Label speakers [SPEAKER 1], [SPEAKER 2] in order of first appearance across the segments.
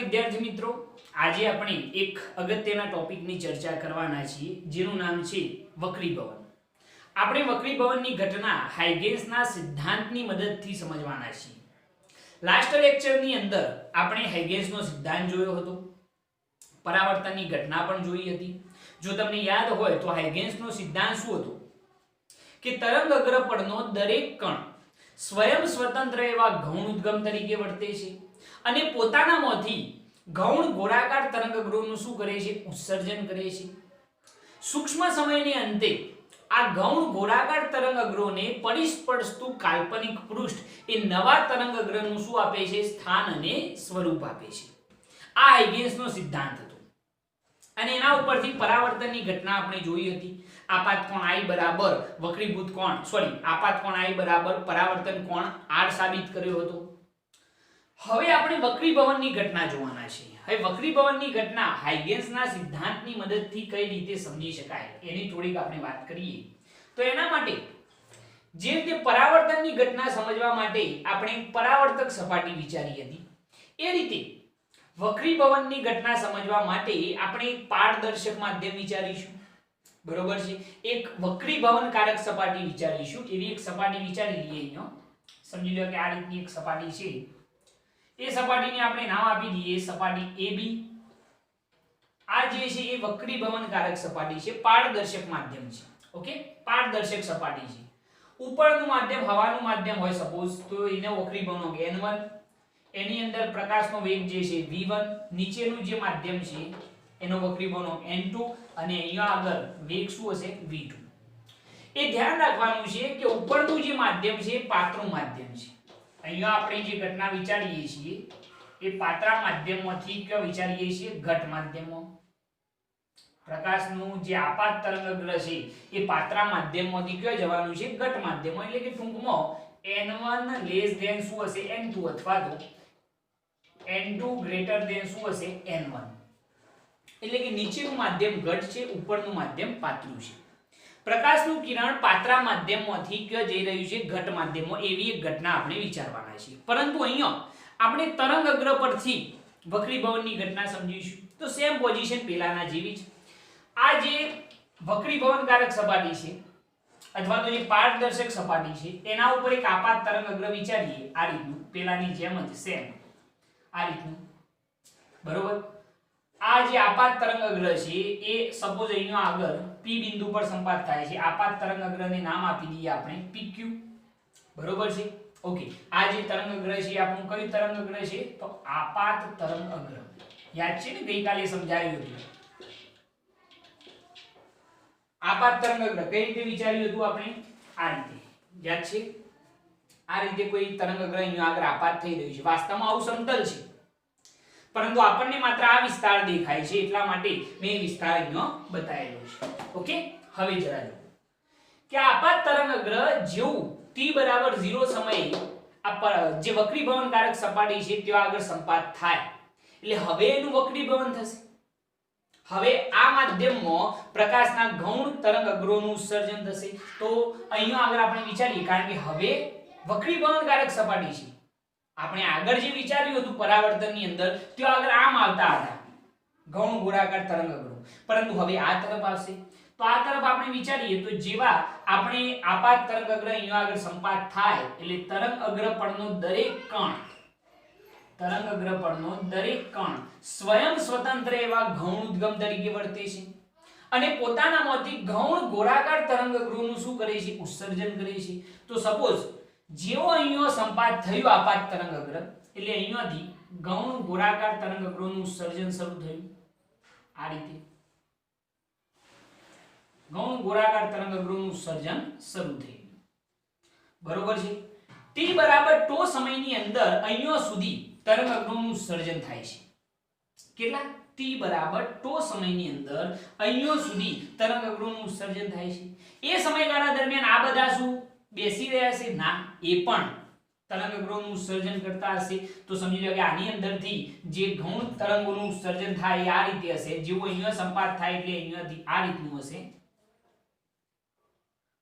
[SPEAKER 1] વિદ્યાર્થી મિત્રો, આજે આપણે એક અગત્યના ટોપિકની ચર્ચા કરવાના છીએ જેનું નામ છે વક્રીભવન. આપણે વક્રીભવનની ઘટના હાઇગેન્સના સિદ્ધાંતની મદદથી સમજવાના છીએ. લાસ્ટ લેક્ચરની અંદર આપણે હાઇગેન્સનો સિદ્ધાંત જોયો હતો, પરાવર્તનની ઘટના પણ જોઈ હતી. જો તમને યાદ હોય તો હાઇગેન્સનો સિદ્ધાંત શું હતો કે તરંગ અગ્ર પરનો દરેક કણ સ્વયં સ્વતંત્ર એવા ગૌણ ઉદ્ગમ તરીકે વર્તે છે અને પોતાનામાંથી ગૌણ ગોળાકાર તરંગગ્રહોનું શું કરે છે? ઉત્સર્જન કરે છે. સૂક્ષ્મ સમયને અંતે આ ગૌણ ગોળાકાર તરંગગ્રહોને પરિસ્પર્શતું કાલ્પનિક પૃષ્ઠ એ નવા તરંગગ્રહનું શું આપે છે? સ્થાન અને સ્વરૂપ આપે છે. આ હાઇગેન્સનો સિદ્ધાંત હતો અને એના ઉપરથી પરાવર્તનની ઘટના આપણે જોઈ હતી. આપાત કોણ I બરાબર વક્રીભૂત કોણ આપાત કોણ I બરાબર પરાવર્તન કોણ R સાબિત કર્યો હતો. હવે આપણે વક્રીભવનની ઘટના જોવાના છે. હવે વક્રીભવનની ઘટના હાઇગેન્સના સિદ્ધાંતની મદદથી કઈ રીતે સમજી શકાય એની થોડીક આપણે વાત કરીએ. તો એના માટે જે રીતે પરાવર્તનની ઘટના સમજવા માટે આપણે પરાવર્તક સપાટી વિચારી હતી, એ રીતે વક્રીભવનની ઘટના સમજવા માટે આપણે એક પારદર્શક માધ્યમ વિચારીશું. બરોબર છે? એક વક્રીભવનકારક સપાટી વિચારીશું. એવી એક સપાટી વિચારી લઈએ. અહીંયા સમજી લો કે આ રીતની એક સપાટી છે. એ સપાટીને આપણે નામ આપી દઈએ સપાટી AB. આ જે છે એ વક્રીભવનકારક સપાટી છે, પારદર્શક માધ્યમ છે. ઓકે, પારદર્શક સપાટી છે. ઉપરનું માધ્યમ હવાનું માધ્યમ હોય સપોઝ, તો એને વક્રીભવનો N1, એની અંદર પ્રકાશનો વેગ જે છે v1, નીચેનું જે માધ્યમ છે એનો વક્રીભવનો N2 અને અહીંયા આગળ વેગ શું હશે? v2. એ ધ્યાન રાખવાનું છે કે ઉપરનું જે માધ્યમ છે એ પાતળું માધ્યમ છે. અહીંયા આપણે જે ઘટના વિચારીએ છીએ એ પાતળા માધ્યમમાંથી કયો વિચારીએ છીએ? ઘટ માધ્યમમાં. પ્રકાશનું જે આપાત તરંગગ્રહ છે એ પાતળા માધ્યમમાંથી કયો જવાનું છે? ઘટ માધ્યમમાં. એટલે કે ટૂંકમાં N1 લેસ ધેન શું હશે? N2 અથવા તો N2 ગ્રેટર ધેન શું હશે? N1. એટલે કે નીચેનું માધ્યમ ઘટ છે, ઉપરનું માધ્યમ પાતળું છે. પ્રકાશનું કિરણ પાતળા માધ્યમમાંથી કયો જઈ રહ્યું છે? ઘટ માધ્યમમાં. એવી એક ઘટના આપણે વિચારવાના છે. પરંતુ અહીંયા આપણે તરંગ અગ્ર પરથી વક્રીભવનની ઘટના સમજીશું. તો સેમ પોઝિશન પહેલાના જેવી જ. આ જે વક્રીભવનકારક સપાટી છે અથવા તો જે પારદર્શક સપાટી છે એના ઉપર એક આપાત તરંગ અગ્ર વિચારીએ. આ રીતનું, પહેલાની જેમ જ સેમ આ રીતનું. બરોબર? આ જે આપાત તરંગગ્રહ છે એ સપોઝ અહીંયા આગળ P બિંદુ પર સંપાત થાય છે. આપાત તરંગગ્રહને નામ આપી દઈએ આપણે PQ. બરોબર છે? ઓકે, આ જે તરંગગ્રહ છે આપણું કયું તરંગગ્રહ છે? તો આપાત તરંગગ્રહ. યાદ છે ને, ગઈકાલે સમજાવ્યું હતું. આપાત તરંગગ્રહ કઈ રીતે વિચાર્યું હતું આપણે? આ રીતે. યાદ છે? આ રીતે કોઈ તરંગગ્રહ અહીંયા આગળ આપાત થઈ રહ્યું છે. વાસ્તવમાં આવું સમતલ છે, પરંતુ આપણને માત્ર આ વિસ્તાર દેખાય છે એટલા માટે મેં વિસ્તાર અહીંયા બતાવેલો છે. ઓકે, હવે જરા જો કે આપાત તરંગગ્રહ જેવું t બરાબર 0 સમયે જે વક્રીભવનકારક સપાટી છે ત્યાં આગળ સંપાત થાય એટલે હવે એનું વક્રીભવન થશે. હવે આ માધ્યમમાં પ્રકાશના ગૌણ તરંગગ્રહોનું ઉત્સર્જન થશે. તો અહીંયા આગળ આપણે વિચારીએ, કારણ કે હવે વક્રીભવનકારક સપાટી છે. આપણે આગળ જે વિચાર્યું હતું પરાવર્તનની અંદર ત્યાં આગળ આમ આવતા હતા ગૌણ ગોળાકાર તરંગગ્રહો, પરંતુ હવે આ તરફ આવશે. તો આ તરફ આપણે વિચારીએ તો જેવા આપણે આપાત તરંગગ્રહ અહીંયા આગળ સંપાત થાય એટલે તરંગગ્રહ પરનો દરેક કણ સ્વયં સ્વતંત્ર એવા ગૌણ ઉદ્ગમ તરીકે વર્તે છે અને પોતાનામાંથી ગૌણ ગોળાકાર તરંગગ્રહોનું શું કરે છે? ઉત્સર્જન કરે છે. તો સપોઝ જેવો અહીંયા સંપાત થયું આપાત તરંગગ્રહ એટલે અહીંયાથી ગૌણ ગોળાકાર તરંગગ્રહોનું ઉત્સર્જન શરૂ થયું. આ રીતે ગૌણ ગોળાકાર તરંગગ્રહોનું ઉત્સર્જન શરૂ થયું. બરોબર છે? t બરાબર τ સમયની અંદર અહીંયા સુધી તરંગગ્રહોનું ઉત્સર્જન થાય છે. કેટલા? t બરાબર τ સમયની અંદર અહીંયા સુધી તરંગગ્રહોનું ઉત્સર્જન થાય છે. એ સમયગાળા દરમિયાન આ બધા શું બેસી રહ્યા છે? ના, એ પણ તરંગગ્રહોનું ઉત્સર્જન કરતા હશે. તો સમજી લો કે આની અંદરથી જે ગૌણ તરંગોનું ઉત્સર્જન થાય એ આ રીતે હશે. જેવો અહીંયા સંપાત થાય એટલે અહીંયાથી આ રીતનું હશે.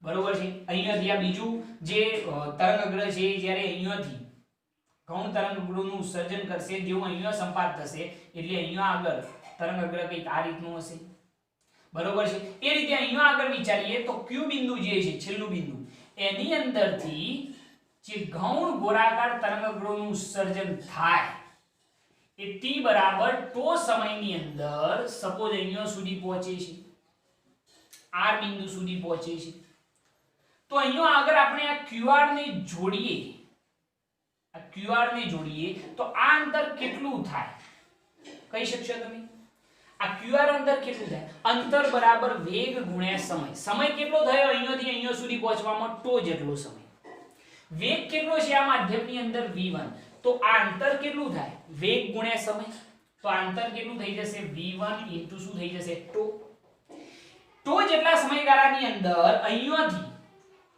[SPEAKER 1] બરોબર છે? અહીંયાથી આ બીજું જે તરંગગ્રહ છે જ્યારે અહીંયાથી ગૌણ તરંગ અગ્રનું ઉત્સર્જન કરશે, જેવું અહીંયા સંપાત થશે એટલે અહીંયા આગળ તરંગ અગ્ર કંઈક આ રીતનું હશે, બરોબર છે। એ રીતે અહીંયા આગળ વિચારીએ તો Q બિંદુ જે છે છેલ્લું બિંદુ, એની અંદરથી જે ગૌણ ગોળાકાર તરંગ અગ્રનું ઉત્સર્જન થાય એ t બરાબર ટો સમયની અંદર સપોઝ અહીંયા સુધી પહોંચે છે, r બિંદુ સુધી પહોંચે છે, તો અહીંયા આગળ આપણે આ QR ને જોડીએ, આ QR ને જોડીએ તો આ અંતર કેટલું થાય કહી શકશો તમે? આ QR અંતર કેટલું થાય? અંતર બરાબર વેગ ગુણ્યા સમય। સમય કેટલો થયો અહીંયાથી અહીંયા સુધી પહોંચવામાં? ટો જેટલો સમય। વેગ કેટલો છે આ માધ્યમની અંદર? v1। તો આ અંતર કેટલું થાય? વેગ ગુણ્યા સમય। તો આ અંતર કેટલું થઈ જશે? v1 * શું થઈ જશે? ટો। ટો જેટલા સમયગાળાની અંદર અહીંયાથી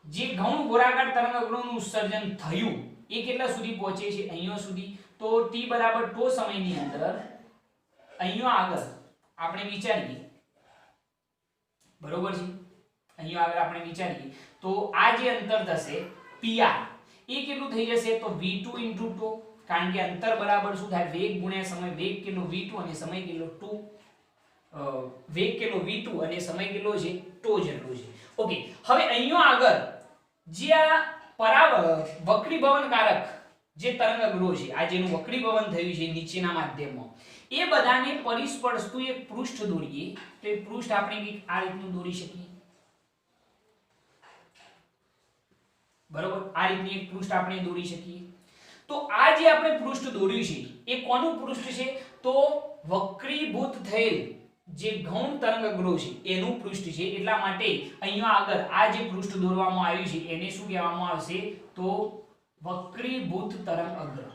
[SPEAKER 1] જે ગૌણ ગોળાકાર તરંગ અગ્રનું ઉત્સર્જન થયું એ કેટલા સુધી પહોંચે છે? અહીંયા સુધી। તો t બરાબર ટો સમયની અંદર અહીંયા આગળ આપણે વિચારીએ, બરોબર છે, અહીંયા આગળ આપણે વિચારીએ તો આ જે અંતર થશે pr એ કેટલું થઈ જશે? તો v2 * ટો, કારણ કે અંતર બરાબર શું થાય? વેગ ગુણ્યા સમય। વેગ કેટલો? v2 અને સમય કેટલો? ટો। વેગ કેટલો? v2 અને સમય કેટલો છે? ટો જેટલો છે। ઓકે, હવે અહીંયા આગળ જે આ વક્રીભવનકારક જે તરંગ અગ્રો છે, આ જેનું વક્રીભવન થયું છે નીચેના માધ્યમમાં, એ બધાને પરિસ્પર્શતું એક પૃષ્ઠ દોરીએ તો એ પૃષ્ઠ આપણે કંઈક આ રીતનું દોરી શકીએ, બરોબર? આ રીતની એક પૃષ્ઠ આપણે દોરી શકીએ। તો આ જે આપણે પૃષ્ઠ દોર્યું છે એ કોનું પૃષ્ઠ છે? તો વક્રીભૂત થયેલ જે ગૌણ તરંગ અગ્રો છે એનું પૃષ્ઠ છે। એટલા માટે અહીંયા આગળ આ જે પૃષ્ઠ દોરવામાં આવ્યું છે એને શું કહેવામાં આવશે? તો વક્રીભૂત તરંગ અગ્ર,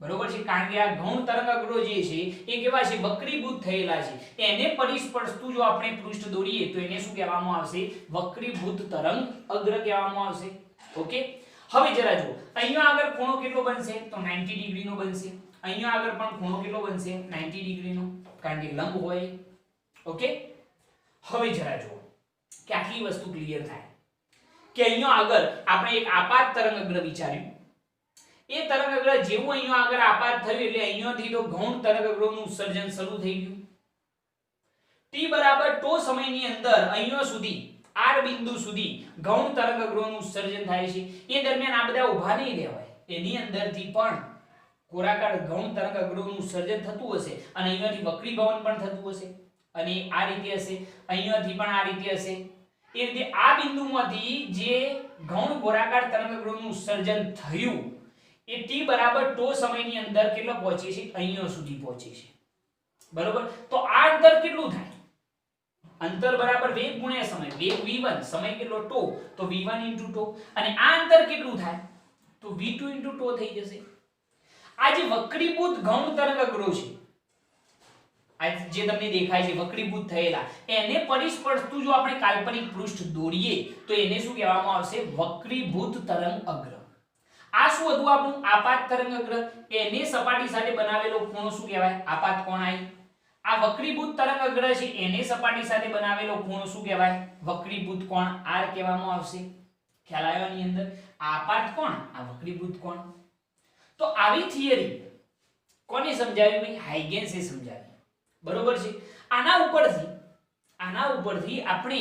[SPEAKER 1] બરોબર છે? કારણ કે આ ગૌણ તરંગ અગ્રો જે છે એ કેવા છે? વક્રીભૂત થયેલા છે। એને પરિસ્પર્શતું જો આપણે પૃષ્ઠ દોરીએ તો એને શું કહેવામાં આવશે? વક્રીભૂત તરંગ અગ્ર કહેવામાં આવશે। ઓકે, હવે જરા જુઓ અહીંયા આગળ ખૂણો કેટલો બનશે? તો 90 ડિગ્રીનો બનશે। અહીંયા આગળ પણ ખૂણો કેટલો બનશે? 90 ડિગ્રીનો, કારણ કે લંબ હોય। ઓકે, હવે જરા જુઓ કે આટલી વસ્તુ ક્લિયર થાય કે અહીંયા આગળ આપણે એક આપાત તરંગ અગ્ર વિચાર્યું, એ તરંગ અગ્ર જેવું અહીંયા આગળ આપાત થયું એટલે અહીંયાથી તો ગૌણ તરંગ અગ્રનું ઉત્સર્જન શરૂ થઈ ગયું। t બરાબર ટો સમયની અંદર અહીંયા સુધી r બિંદુ સુધી ગૌણ તરંગ અગ્રનું ઉત્સર્જન થાય છે। એ દરમિયાન આ બધા ઊભા નહીં રહેવાય, એની અંદરથી પણ ગોળાકાર ગૌણ તરંગ અગ્રનું ઉત્સર્જન થતું હશે અને અહીંયાથી વક્રીભવન પણ થતું હશે અને આ રીતે હશે, અહીંયાથી પણ આ રીતે હશે। એ રીતે આ બિંદુમાંથી જે ગૌણ ગોળાકાર તરંગ અગ્રનું ઉત્સર્જન થયું એ t બરાબર ટો સમયની અંદર કેટલો પહોંચે છે? અહીંયા સુધી પહોંચે છે, બરોબર? તો આ અંતર કેટલું થાય? અંતર બરાબર વેગ ગુણ્યા સમય। વેગ v1, સમય કેટલો? ટો, તો v1 * ટો। અને આ અંતર કેટલું થાય? તો v2 * ટો થઈ જશે। આ જે વક્રીભૂત ગૌણ તરંગ અગ્રો છે, આ જે તમને દેખાય છે વક્રીભૂત થયેલા, એને પરિસ્પર્શતું જો આપણે કાલ્પનિક પૃષ્ઠ દોરીએ તો એને શું કહેવામાં આવશે? વક્રીભૂત તરંગ અગ્ર। આ શું હતું આપણું? આપાત તરંગ અગ્ર। એને સપાટી સાથે બનાવેલો ખૂણો શું કહેવાય? આપાત કોણાઈ। આ વક્રીભૂત તરંગ અગ્ર છે એને સપાટી સાથે બનાવેલો ખૂણો શું કહેવાય? વક્રીભૂત કોણ, r કહેવામાં આવશે। ખ્યાલ આવ્યો આની અંદર? આ આપાત કોણ, આ વક્રીભૂત કોણ। તો આવી થિયરી કોને સમજાવી? ભાઈ હાઇગેન્સે સમજાવી, બરોબર છે? આના ઉપરથી આપણે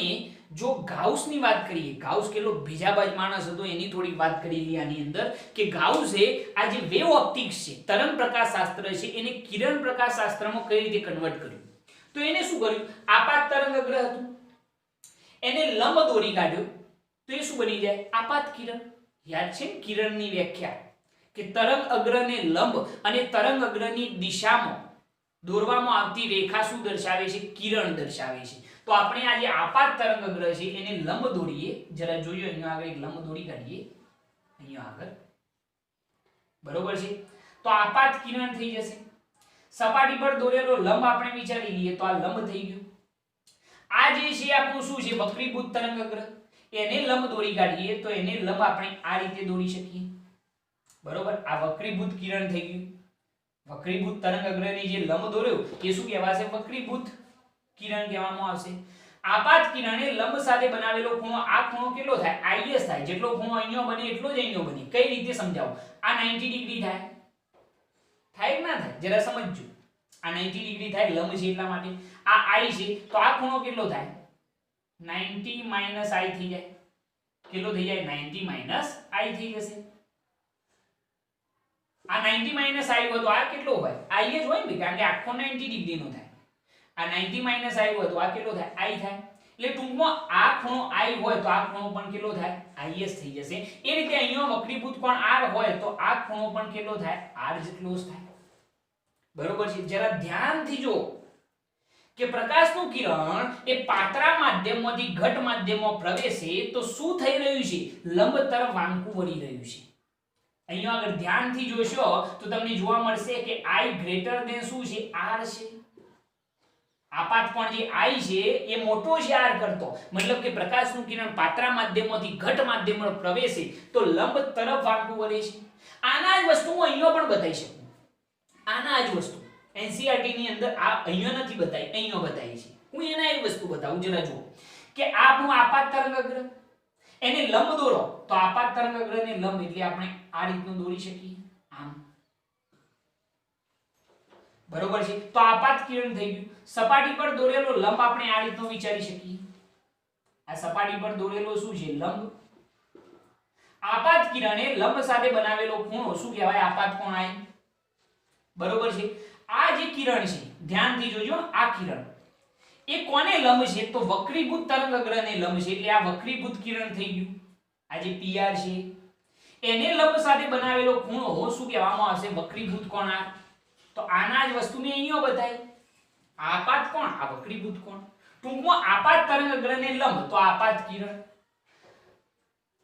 [SPEAKER 1] જો ગાઉસની વાત કરીએ, ગાઉસ કેટલો ભેજાબાજ માણસ હતો એની થોડી વાત કરી લઈએ આની અંદર કે ગાઉસે આ જે વેવ ઓપ્ટિક્સ છે, તરંગ પ્રકાશ શાસ્ત્ર છે, એને કિરણ પ્રકાશ શાસ્ત્રમાં કઈ રીતે કન્વર્ટ કર્યું? તો એને શું કર્યું? આપાત તરંગ અગ્ર હતું, એને લંબ દોરી કાઢ્યો તો એ શું બની જાય? આપાત કિરણ। યાદ છે કિરણની વ્યાખ્યા કે તરંગ અગ્રને લંબ અને તરંગ અગ્રની દિશામાં દોરવામાં આવતી રેખા શું દર્શાવે છે? કિરણ દર્શાવે છે। તો આપણે આ જે આપાત તરંગ અગ્ર છે એને લંબ દોરીએ, જરા જોઈએ અહીંયા આગળ એક લંબ દોરી કાઢીએ અહીંયા આગળ, બરોબર છે? તો આપાત કિરણ થઈ જશે। સપાટી પર દોરેલો લંબ આપણે વિચારી લઈએ તો આ લંબ થઈ ગયું। આ જે છે આપણું શું છે? વક્રીભૂત તરંગ અગ્ર। એને લંબ દોરી કાઢીએ તો એને લંબ આપણે આ રીતે દોરી શકીએ, બરોબર? આ વક્રીભૂત કિરણ થઈ ગયું। વક્રીભૂત તરંગ અગ્રની જે લંબ દોર્યો એ શું કહેવાશે? વક્રીભૂત કિરણ કહેવામાં આવશે। આપાત કિરણે લંબ સાથે બનાવેલો ખૂણો આ ખૂણો કેટલો થાય IS થાય જેટલો ખૂણો અહીંયા બને એટલો જ અહીંયા બને કઈ રીતે સમજાવું આ 90 ડિગ્રી થાય થાય કે ના થાય જરા સમજજો આ 90 ડિગ્રી થાય લંબ છે એટલા માટે આ I છે તો આ ખૂણો કેટલો થાય 90 - I થઈ જાય કેટલો થઈ જાય 90 - I થઈ જશે આ 90 - I હોય તો આ કેટલો હોય I જ હોય ને કારણ કે આખો 90 ડિગ્રી નો થાય આ 90 - I હોય તો આ કેટલો થાય I થાય એટલે ટૂંકમાં આ ખૂણો I હોય તો આ ખૂણો પણ કેટલો થાય IS થઈ જશે એ રીતે અહીંયા વક્રીભૂત કોણ R હોય તો આ ખૂણો પણ કેટલો થાય R જેટલો જ થાય બરોબર છે જરા ધ્યાનથી જો કે પ્રકાશનું કિરણ એ પાતળા માધ્યમમાંથી ઘટ માધ્યમમાં પ્રવેશે તો શું થઈ રહ્યું છે લંબ તરફ વાંકું વળી રહ્યું છે અહીંયા આગળ ધ્યાનથી જોશો તો તમને જોવા મળશે કે I ગ્રેટર ધેન શું છે R છે આપાત કોણ જે I છે એ મોટો છે R કરતો મતલબ કે પ્રકાશનું કિરણ પાતળા માધ્યમમાંથી ઘટ માધ્યમમાં પ્રવેશે તો લંબ તરફ વાંકું વળે છે આના જ વસ્તુ હું અહીંયા પણ બતાવી શકું આના જ વસ્તુ NCERT ની અંદર આ અહીંયા નથી બતાવી અહીંયા બતાવી છે હું એના એક વસ્તુ બતાવું જરા જુઓ કે આ આપણું આપાત તરંગાગ્ર એને લંબ દોરો તો આપાત તરંગાગ્રને લંબ એટલે આપણે આ રીતનું દોરી શકીએ આમ બરોબર છે તો આપાત કિરણ થઈ ગયું સપાટી પર દોરેલો લંબ આપણે આ રીતનો વિચારી શકીએ આ સપાટી પર દોરેલો શું છે લંબ આપાત કિરણે લંબ સાથે બનાવેલો ખૂણો શું કહેવાય આપાત કોણ I બરોબર છે આ જે કિરણ છે ધ્યાનથી જોજો આ કિરણ એ કોને લંબ છે તો વક્રીભૂત તરંગાગ્રને લંબ છે એટલે આ વક્રીભૂત કિરણ થઈ ગયું આ જે PR છે એને લંબ સાથે બનાવેલો ખૂણો શું કહેવામાં આવશે વક્રીભૂત કોણ R તો આના જ વસ્તુને અહીંયા બતાવી આપાત કોણ આ વક્રીભૂત કોણ ટૂંકમાં આપાત તરંગાગ્રને લંબ તો આપાત કિરણ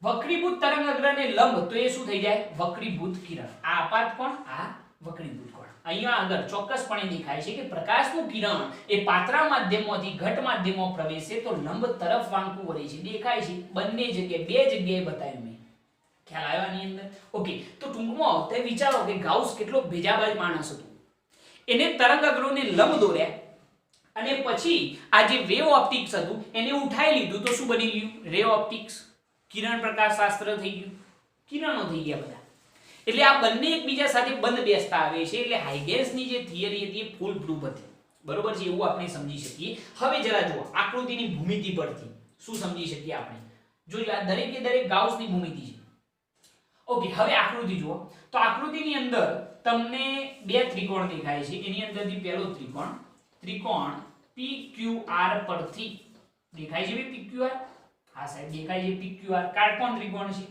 [SPEAKER 1] વક્રીભૂત તરંગાગ્રને લંબ તો એ શું થઈ જાય વક્રીભૂત કિરણ આ આપાત કોણ આ વક્રીભૂત કોણ અહીંયા આગળ ચોક્કસપણે દેખાય છે કે પ્રકાશનું કિરણ એ પાતળા માધ્યમમાંથી ઘટ માધ્યમમાં પ્રવેશે તો લંબ તરફ વાંકું વળે છે દેખાય છે બંને જગ્યાએ બે જગ્યાએ બતાવ્યું મેં ખ્યાલ આવ્યો આની અંદર ઓકે તો ટૂંકમાં તે વિચારો કે ગાઉસ કેટલો ભેજાબાજ માણસ હતો એને તરંગાગ્રને લંબ દોર્યા અને પછી આ જે વેવ ઓપ્ટિક્સ હતું એને ઉઠાઈ લીધું તો શું બની ગયું રે ઓપ્ટિક્સ કિરણ પ્રકાશ શાસ્ત્ર થઈ ગયું કિરણો થઈ ગયા બધા એટલે આ બંને એકબીજા સાથે બંધ બેસતા આવે છે એટલે હાઇગેન્સની જે થિયરી હતી એ ફૂલ પ્રૂફ હતી બરોબર છે એવું આપણે સમજી શકીએ હવે જરા જુઓ આકૃતિની ભૂમિતિ પરથી શું સમજી શકીએ આપણે જોજો આ દરેકે દરેક ગાઉસની ભૂમિતિ છે ઓકે હવે આકૃતિ જુઓ તો આકૃતિની અંદર તમને બે ત્રિકોણ દેખાય છે એની અંદરથી પહેલો ત્રિકોણ PQR પરથી દેખાય છે PQR હા સાહેબ દેખાય છે PQR કાટકોણ ત્રિકોણ છે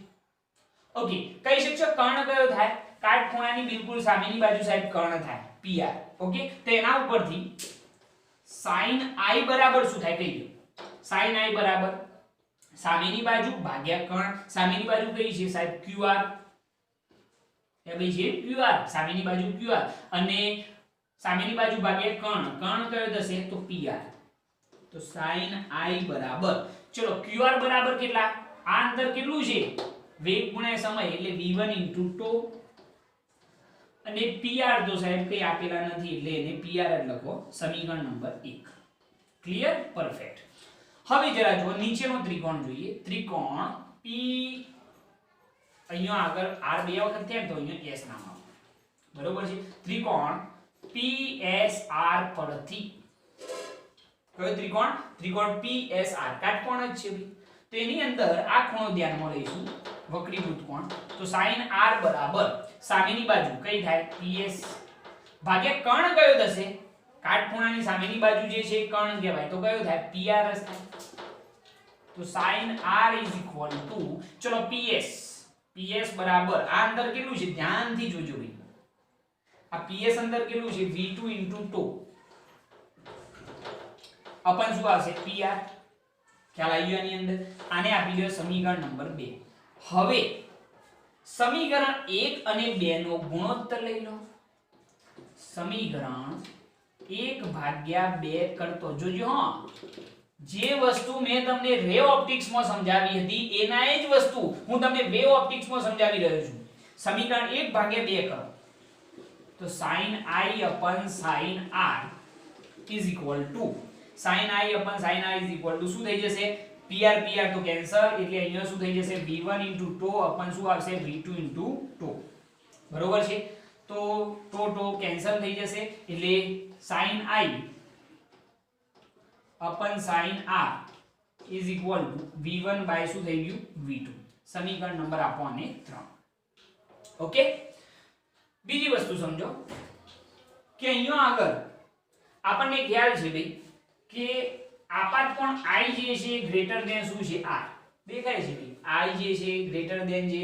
[SPEAKER 1] ઓકે કહી શકશો કર્ણ કયો થાય કાટખૂણાની બિલકુલ સામેની બાજુ સાહેબ કર્ણ થાય PR ઓકે તો એના ઉપરથી sin I બરાબર શું થાય કહી દો sin I બરાબર સામેની બાજુ ભાગ્યા કર્ણ સામેની બાજુ કઈ છે સાહેબ QR એ ભાઈ છે QR સામેની બાજુ QR અને સામેની બાજુ ભાગ્યા કર્ણ કયો થશે તો PR તો sin I બરાબર ચલો QR બરાબર કેટલા આ અંતર કેટલું છે વેગ ગુણ્યા સમય એટલે v1 * τ અને PR તો સાહેબ કઈ આપેલા નથી એટલે એને PR જ લખો સમીકરણ નંબર 1 ક્લિયર પરફેક્ટ હવે જરા જો નીચેનો ત્રિકોણ જોઈએ ત્રિકોણ P અહીંયા આગળ R બે વખત થાય તો અહીંયા S નામ આવે બરોબર છે ત્રિકોણ PSR પરથી કયો ત્રિકોણ PSR કાટકોણ જ છે ભાઈ તો એની અંદર આ ખૂણો ધ્યાનમાં લઈશું વક્રીભૂત કોણ તો sin R બરાબર સામેની બાજુ કઈ થાય PS ભાગ્યા કર્ણ કયો થશે કાટખૂણાની સામેની બાજુ જે છે કર્ણ કહેવાય તો કયો થાય PR જ થાય તો sin R ચલો PS બરાબર આ અંદર કેટલું છે ધ્યાનથી જોજો ભાઈ આ PS અંદર કેટલું છે v2 * τ અપન શું આવશે PR ખ્યાલ આવ્યો આની અંદર આને આપી દો સમીકરણ નંબર 2 હવે સમીકરણ 1 અને 2 નો ગુણોત્તર લઈ લો સમીકરણ 1/2 કરતો જોજો હા જે વસ્તુ મેં તમને રે ઓપ્ટિક્સ માં સમજાવી હતી એના જ વસ્તુ હું તમને વેવ ઓપ્ટિક્સ માં સમજાવી રહ્યો છું સમીકરણ 1/2 કરો તો sin I / sin R = sin i upon sin r is equal to શું થઈ જશે pr pr તો કેન્સલ એટલે અહીંયા શું થઈ જશે v1 τ upon શું આવશે v2 τ બરોબર છે તો કેન્સલ થઈ જશે એટલે sin i upon sin r is equal to v1 by શું થઈ ગયું v2 સમીકરણ નંબર આપો આને 3 ઓકે બીજી વસ્તુ સમજો કે અહીંયા આગળ આપણને ખ્યાલ છે ભાઈ કે આપાત કોણ i જે છે ગ્રેટર ધેન શું છે r દેખાય છે ભાઈ i જે છે ગ્રેટર ધેન જે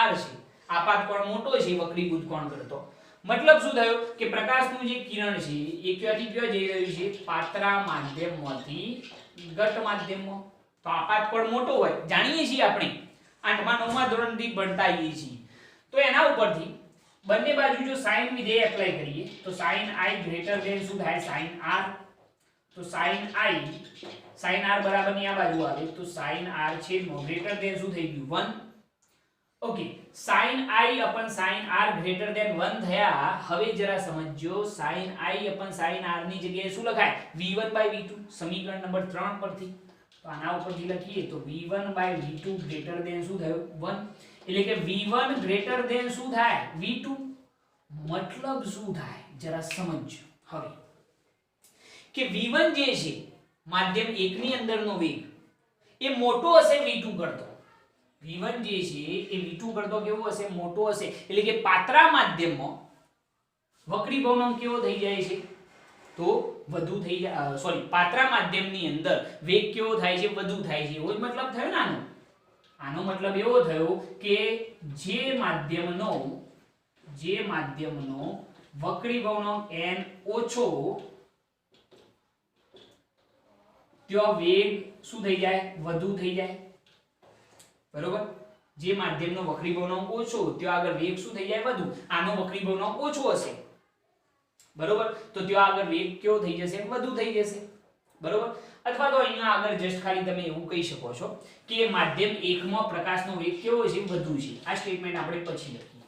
[SPEAKER 1] r છે આપાત કોણ મોટો છે વક્રીભૂત કોણ કરતો મતલબ શું થયો કે પ્રકાશનું જે કિરણ છે એ ક્યાંથી ક્યાં જઈ રહ્યું છે પાતળા માધ્યમમાંથી ઘટ માધ્યમમાં તો આપાત કોણ મોટો હોય જાણીએ છીએ આપણે 8મા 9મા ધોરણથી ભણતા આવીએ છીએ તો એના ઉપરથી બંને બાજુ જો sin વિધેય એપ્લાય કરીએ તો sin i ગ્રેટર ધેન શું થાય sin r તો sin r બરાબર ની આ બાજુ આવે તો sin r છેદમાં ગ્રેટર ધેન શું થઈ ગયું 1 okay sin i upon sin r greater than 1 થયા હવે જરા સમજો sin i upon sin r ની જગ્યાએ શું લખાય v1 v2 સમીકરણ નંબર 3 પરથી તો આના ઉપરથી લખીએ તો v1 v2 ગ્રેટર ધેન શું થયું 1 એટલે કે v1 ગ્રેટર ધેન શું થાય v2 મતલબ શું થાય જરા સમજો હવે કે v1 જે છે માધ્યમ 1 ની અંદરનો વેગ એ મોટો હશે v2 કરતો v1 જે છે એ v2 કરતો કેવો હશે મોટો હશે એટલે કે પાતળા માધ્યમમાં વક્રીભવનાંક કેવો થઈ જાય છે તો વધુ થઈ જાય સોરી પાતળા માધ્યમની અંદર વેગ કેવો થાય છે વધુ થાય છે એવો જ મતલબ થયો ને આનો મતલબ એવો થયો કે જે માધ્યમનો વક્રીભવનાંક n ઓછો ત્યાં વેગ શું થઈ જાય વધુ થઈ જાય બરોબર જે માધ્યમનો વક્રીભવનાંક ઓછો ત્યાં આગળ વેગ શું થઈ જાય વધુ આનો વક્રીભવનાંક ઓછો હશે બરોબર તો ત્યાં આગળ વેગ કેવો થઈ જશે વધુ થઈ જશે બરોબર અથવા તો અહીંયા આગળ જસ્ટ ખાલી તમે એવું કહી શકો છો કે માધ્યમ 1 માં પ્રકાશનો વેગ કેવો છે વધુ છે આ સ્ટેટમેન્ટ આપણે પછી લખીએ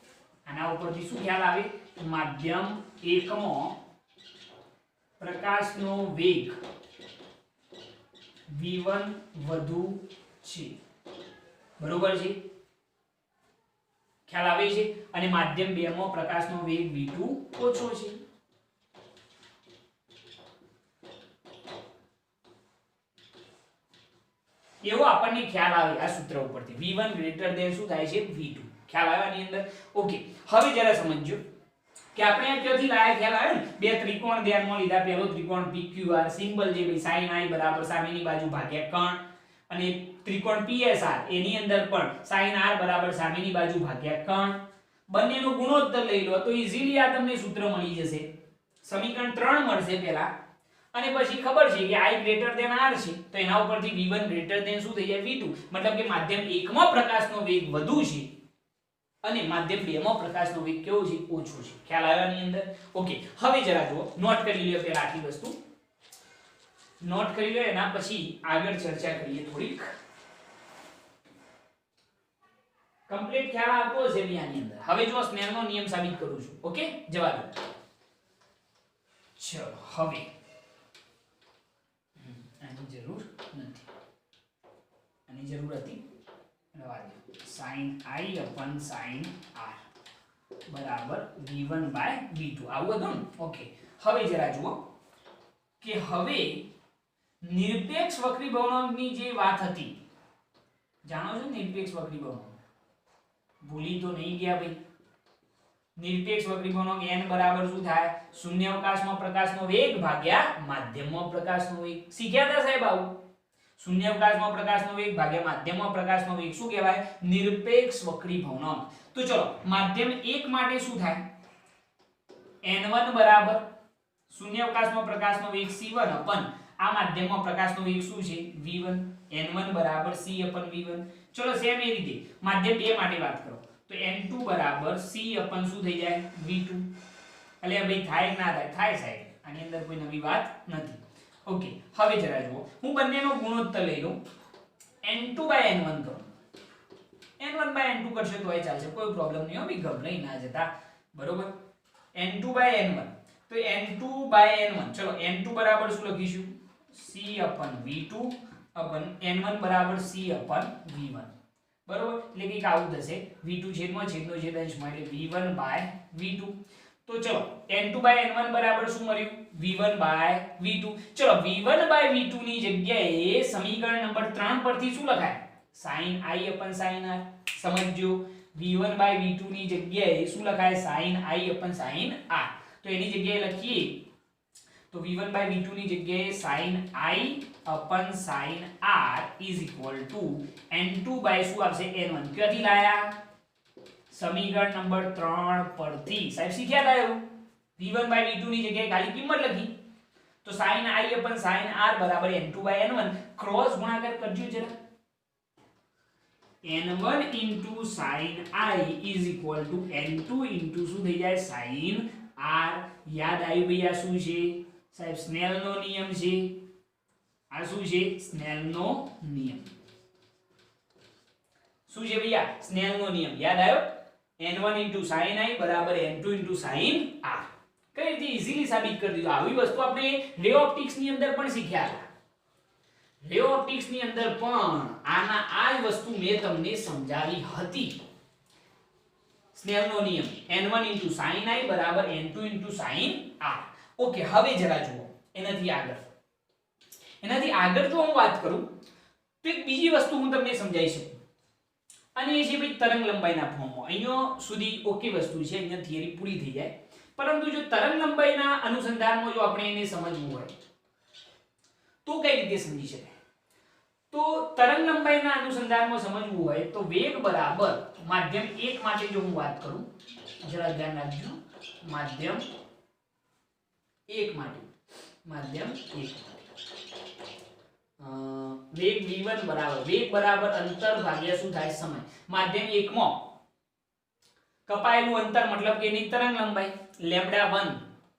[SPEAKER 1] આના ઉપરથી શું ખ્યાલ આવે માધ્યમ 1 માં પ્રકાશનો વેગ v1 વધુ છે બરોબર છે ખ્યાલ આવે છે અને માધ્યમ 2 માં પ્રકાશનો વેગ v2 ઓછો છે એવો આપણને ખ્યાલ આવે આ સૂત્ર ઉપરથી v1 ગ્રેટર ધેન શું થાય છે v2 ખ્યાલ આવ્યો આની અંદર ઓકે હવે જરા સમજો કે આપણે આ ક્યાંથી લાયા ખ્યાલ આવ્યો ને બે ત્રિકોણ ધ્યાનમાં લીધા પહેલો ત્રિકોણ PQR સિમ્બલ જે ભાઈ sin i બરાબર સામેની બાજુ ભાગ્યા કર્ણ અને ત્રિકોણ PSR એની અંદર પણ sin r બરાબર સામેની બાજુ ભાગ્યા કર્ણ બંનેનો ગુણોત્તર લઈ લો તો ઈઝીલી આ તમને સૂત્ર મળી જશે સમીકરણ 3 મળશે પહેલા અને પછી ખબર છે કે i ગ્રેટર ધેન r છે તો એના ઉપરથી v1 ગ્રેટર ધેન શું થઈ જાય v2 મતલબ કે માધ્યમ 1 માં પ્રકાશનો વેગ વધુ છે અને માધ્યમ 2 માં પ્રકાશનો વેગ કેવો છે ઓછો છે ખ્યાલ આવ્યો ની અંદર ઓકે હવે જરા જુઓ નોટ કરી લ્યો પહેલા આટલી વસ્તુ નોટ કરી લો એના પછી આગળ ચર્ચા કરીએ થોડીક કમ્પ્લીટ ખ્યાલ આવતો હશે આની અંદર હવે જો સ્નેહનો નિયમ સાબિત કરું છું ઓકે જવા દો ચલો હવે આની જરૂર નથી આની જરૂર હતી રવા દો sin i upon sin r બરાબર v1 by v2 આવું હતું ને ઓકે હવે જરા જુઓ કે હવે નિરપેક્ષ વક્રીભવનાંકની જે વાત હતી જાણો છો નિરપેક્ષ વક્રીભવનાંક ભૂલી તો નહીં ગયા ભાઈ નિરપેક્ષ વક્રીભવનાંક n બરાબર શું થાય શૂન્યાવકાશમાં પ્રકાશનો વેગ ભાગ્યા માધ્યમમાં પ્રકાશનો વેગ શીખ્યા હતા સાહેબ આવું શૂન્યાવકાશમાં પ્રકાશનો વેગ ભાગ્યા માધ્યમમાં પ્રકાશનો વેગ શું કહેવાય નિરપેક્ષ વક્રીભવનાંક તો ચલો માધ્યમ 1 માટે શું થાય n1 બરાબર શૂન્યાવકાશમાં પ્રકાશનો વેગ c1 upon આ માધ્યમમાં પ્રકાશનો વેગ શું છે v1 n1 બરાબર c upon v1 ચલો સેમ એ રીતે માધ્યમ 2 માટે વાત કરો તો n2 બરાબર c upon શું થઈ જાય v2 એટલે ભાઈ થાય કે ના થાય સાહેબ આની અંદર કોઈ નવી વાત નથી ઓકે હવે જરા જુઓ હું બંનેનો ગુણોત્તર લઈ લઉં n2 by n1 કરું n1 by n2 કરશો તોય ચાલશે કોઈ પ્રોબ્લેમ નહીં હો ભઈ ગભરાઈ ના જતા બરોબર n2 by n1 તો n2 by n1 ચલો n2 બરાબર શું લખીશું c upon v2 upon n1 બરાબર c upon v1 બરોબર એટલે કે આવું થશે v2 છેદમાં છેદનો છેદ અંશમાં એટલે v1 by v2 તો ચલો n2 by n1 બરાબર શું મળ્યું v1 by v2 ચલો v1 by v2 ની જગ્યાએ સમીકરણ નંબર 3 પરથી શું લખાય sin i upon sin r સમજજો v1 by v2 ની જગ્યાએ શું લખાય sin i upon sin r તો એની જગ્યાએ લખીએ તો v1 by v2 ની જગ્યાએ sin i upon sin r is equal to n2 by શું આવશે n1 ક્યાંથી લાયા સમીકરણ નંબર 3 પરથી સાહેબ શીખ્યા હતા એવું v1 by v2 ની જગ્યાએ ખાલી કિંમત લખી તો sin i upon sin r બરાબર n2 by n1 ક્રોસ ગુણાકાર કરજો જરા n1 into sin i is equal to n2 into શું થઈ જાય sin r યાદ આવ્યું ભઈ આ શું છે સાહેબ સ્નેલનો નિયમ છે આ શું છે સ્નેલનો નિયમ શું છે ભૈયા સ્નેલનો નિયમ યાદ આવ્યો n1 into sin i બરાબર n2 into sin r કઈ રીતે ઈઝીલી સાબિત કરી દીધું આવી વસ્તુ આપણે રે ઓપ્ટિક્સ ની અંદર પણ શીખ્યા હતા રે ઓપ્ટિક્સ ની અંદર પણ આ જ વસ્તુ મેં તમને સમજાવી હતી સ્નેલનો નિયમ n1 into sin i બરાબર n2 into sin r okay હવે જરા જુઓ એનાથી આગળ જો હું વાત કરું તો એક બીજી વસ્તુ હું તમને સમજાવી શકું અને એ છે ભાઈ તરંગ લંબાઈના ફોર્મમાં અહીંયા સુધી ઓકે વસ્તુ છે અહીંયા થિયરી પૂરી થઈ જાય પરંતુ જો તરંગ લંબાઈના અનુસંધાનમાં જો આપણે એને સમજવું હોય તો કઈ રીતે સમજી શકાય તો તરંગ લંબાઈના અનુસંધાનમાં સમજવું હોય તો વેગ બરાબર માધ્યમ 1 માટે જો હું વાત કરું જરા ધ્યાન રાખજો માધ્યમ 1 માટે વેગ v1 બરાબર અંતર ભાગ્યા શું થાય સમય માધ્યમ 1 માં કપાયેલું અંતર મતલબ કે એની તરંગ લંબાઈ λ1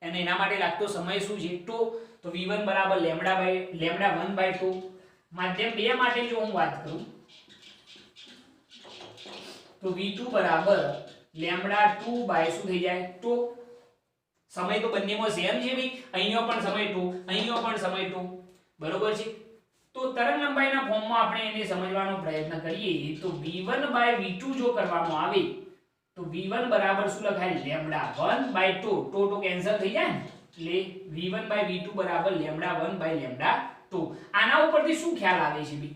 [SPEAKER 1] અને એના માટે લાગતો સમય શું છે તો v1 બરાબર λ1/2 માધ્યમ 2 માટે જો હું વાત કરું તો v2 બરાબર λ2 શું થઈ જાય તો સમય તો બંનેમાં સેમ છે ભાઈ અહીંનો પણ સમય 2 અહીંનો પણ સમય 2 બરોબર છે તો તરંગ લંબાઈના ફોર્મમાં આપણે એને સમજવાનો પ્રયત્ન કરીએ તો v1 by v2 જો કરવામાં આવે તો v1 બરાબર શું લખાય λ1/2 તો કેન્સલ થઈ જાય ને એટલે v1 by v2 બરાબર λ1/2 આના ઉપરથી શું ખ્યાલ આવે છે ભાઈ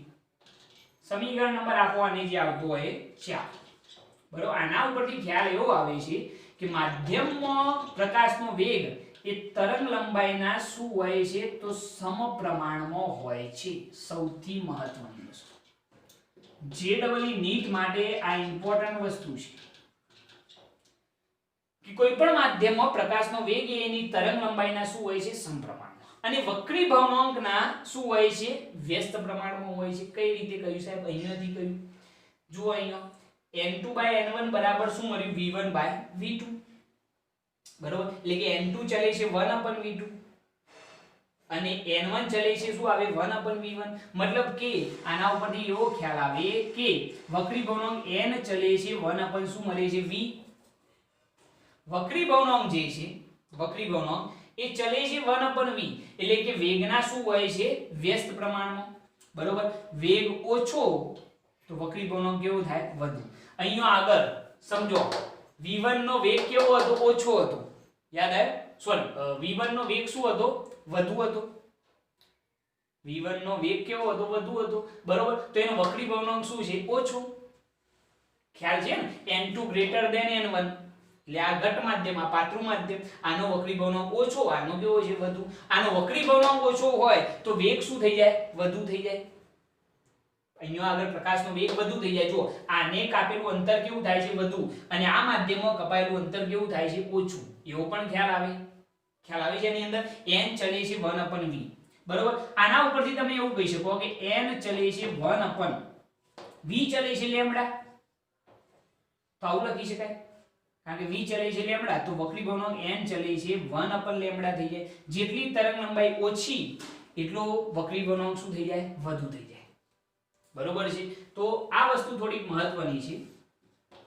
[SPEAKER 1] સમીકરણ નંબર આપો આને જે આવતો હોય 4 બરોબર આના ઉપરથી ખ્યાલ એવો આવે છે કે માધ્યમમાં પ્રકાશનો વેગ એ તરંગ લંબાઈના શું હોય છે તો સમપ્રમાણમાં હોય છે સૌથી મહત્વની વસ્તુ જેડબલઈ નીટ માટે આ ઇમ્પોર્ટન્ટ વસ્તુ છે કે કોઈ પણ માધ્યમમાં પ્રકાશનો વેગ એની તરંગ લંબાઈના શું હોય છે સમપ્રમાણમાં અને વક્રીભવનાંકના શું હોય છે વ્યસ્ત પ્રમાણમાં હોય છે કઈ રીતે કહ્યું સાહેબ અહીંયાથી કહ્યું જુઓ અહીંયા n2 by n1 બરાબર શું મળ્યું v1 by v2 બરોબર એટલે કે n2 ચલે છે 1 upon v2 અને n1 ચલે છે શું આવે 1 upon v1 મતલબ કે આના ઉપરથી એવો ખ્યાલ આવે કે વક્રીભવનાંક n ચલે છે 1 upon શું મળે છે v વક્રીભવનાંક જે છે વક્રીભવનાંક એ ચલે છે 1 upon v એટલે કે વેગના શું હોય છે વ્યસ્ત પ્રમાણમાં બરોબર વેગ ઓછો તો વક્રીભવનાંક કેવો થાય વધુ અહીંયા આગળ સમજો v1 નો વેગ કેવો હતો ઓછો હતો યાદ આવે સોરી v1 નો વેગ શું હતો વધુ હતો v1 નો વેગ કેવો હતો વધુ હતો બરોબર તો એનો વક્રીભવનાંક શું છે ઓછો ખ્યાલ છે ને n2 greater than n1 એટલે આ ઘટ માધ્યમ આ પાતળું માધ્યમ આનો વક્રીભવનાંક ઓછો આનો કેવો છે વધુ આનો વક્રીભવનાંક ઓછો હોય તો વેગ શું થઈ જાય વધુ થઈ જાય અહીંયા આગળ પ્રકાશનો વેગ વધુ થઈ જાય જો આને કાપેલું અંતર કેવું થાય છે વધુ અને આ માધ્યમમાં કપાયેલું અંતર કેવું થાય છે ઓછું એવો પણ ખ્યાલ આવે છે એની અંદર n ચલે છે 1 upon v બરોબર આના ઉપરથી તમે એવું કહી શકો કે n ચલે છે 1 upon v ચલે છે λ તો આવું લખી શકાય કારણ કે v ચલે છે λ તો વક્રીભવનાંક n ચલે છે 1 upon λ થઈ જાય જેટલી તરંગ લંબાઈ ઓછી એટલો વક્રીભવનાંક શું થઈ જાય વધુ થઈ જાય બરોબર છે તો આ વસ્તુ થોડી મહત્વની છે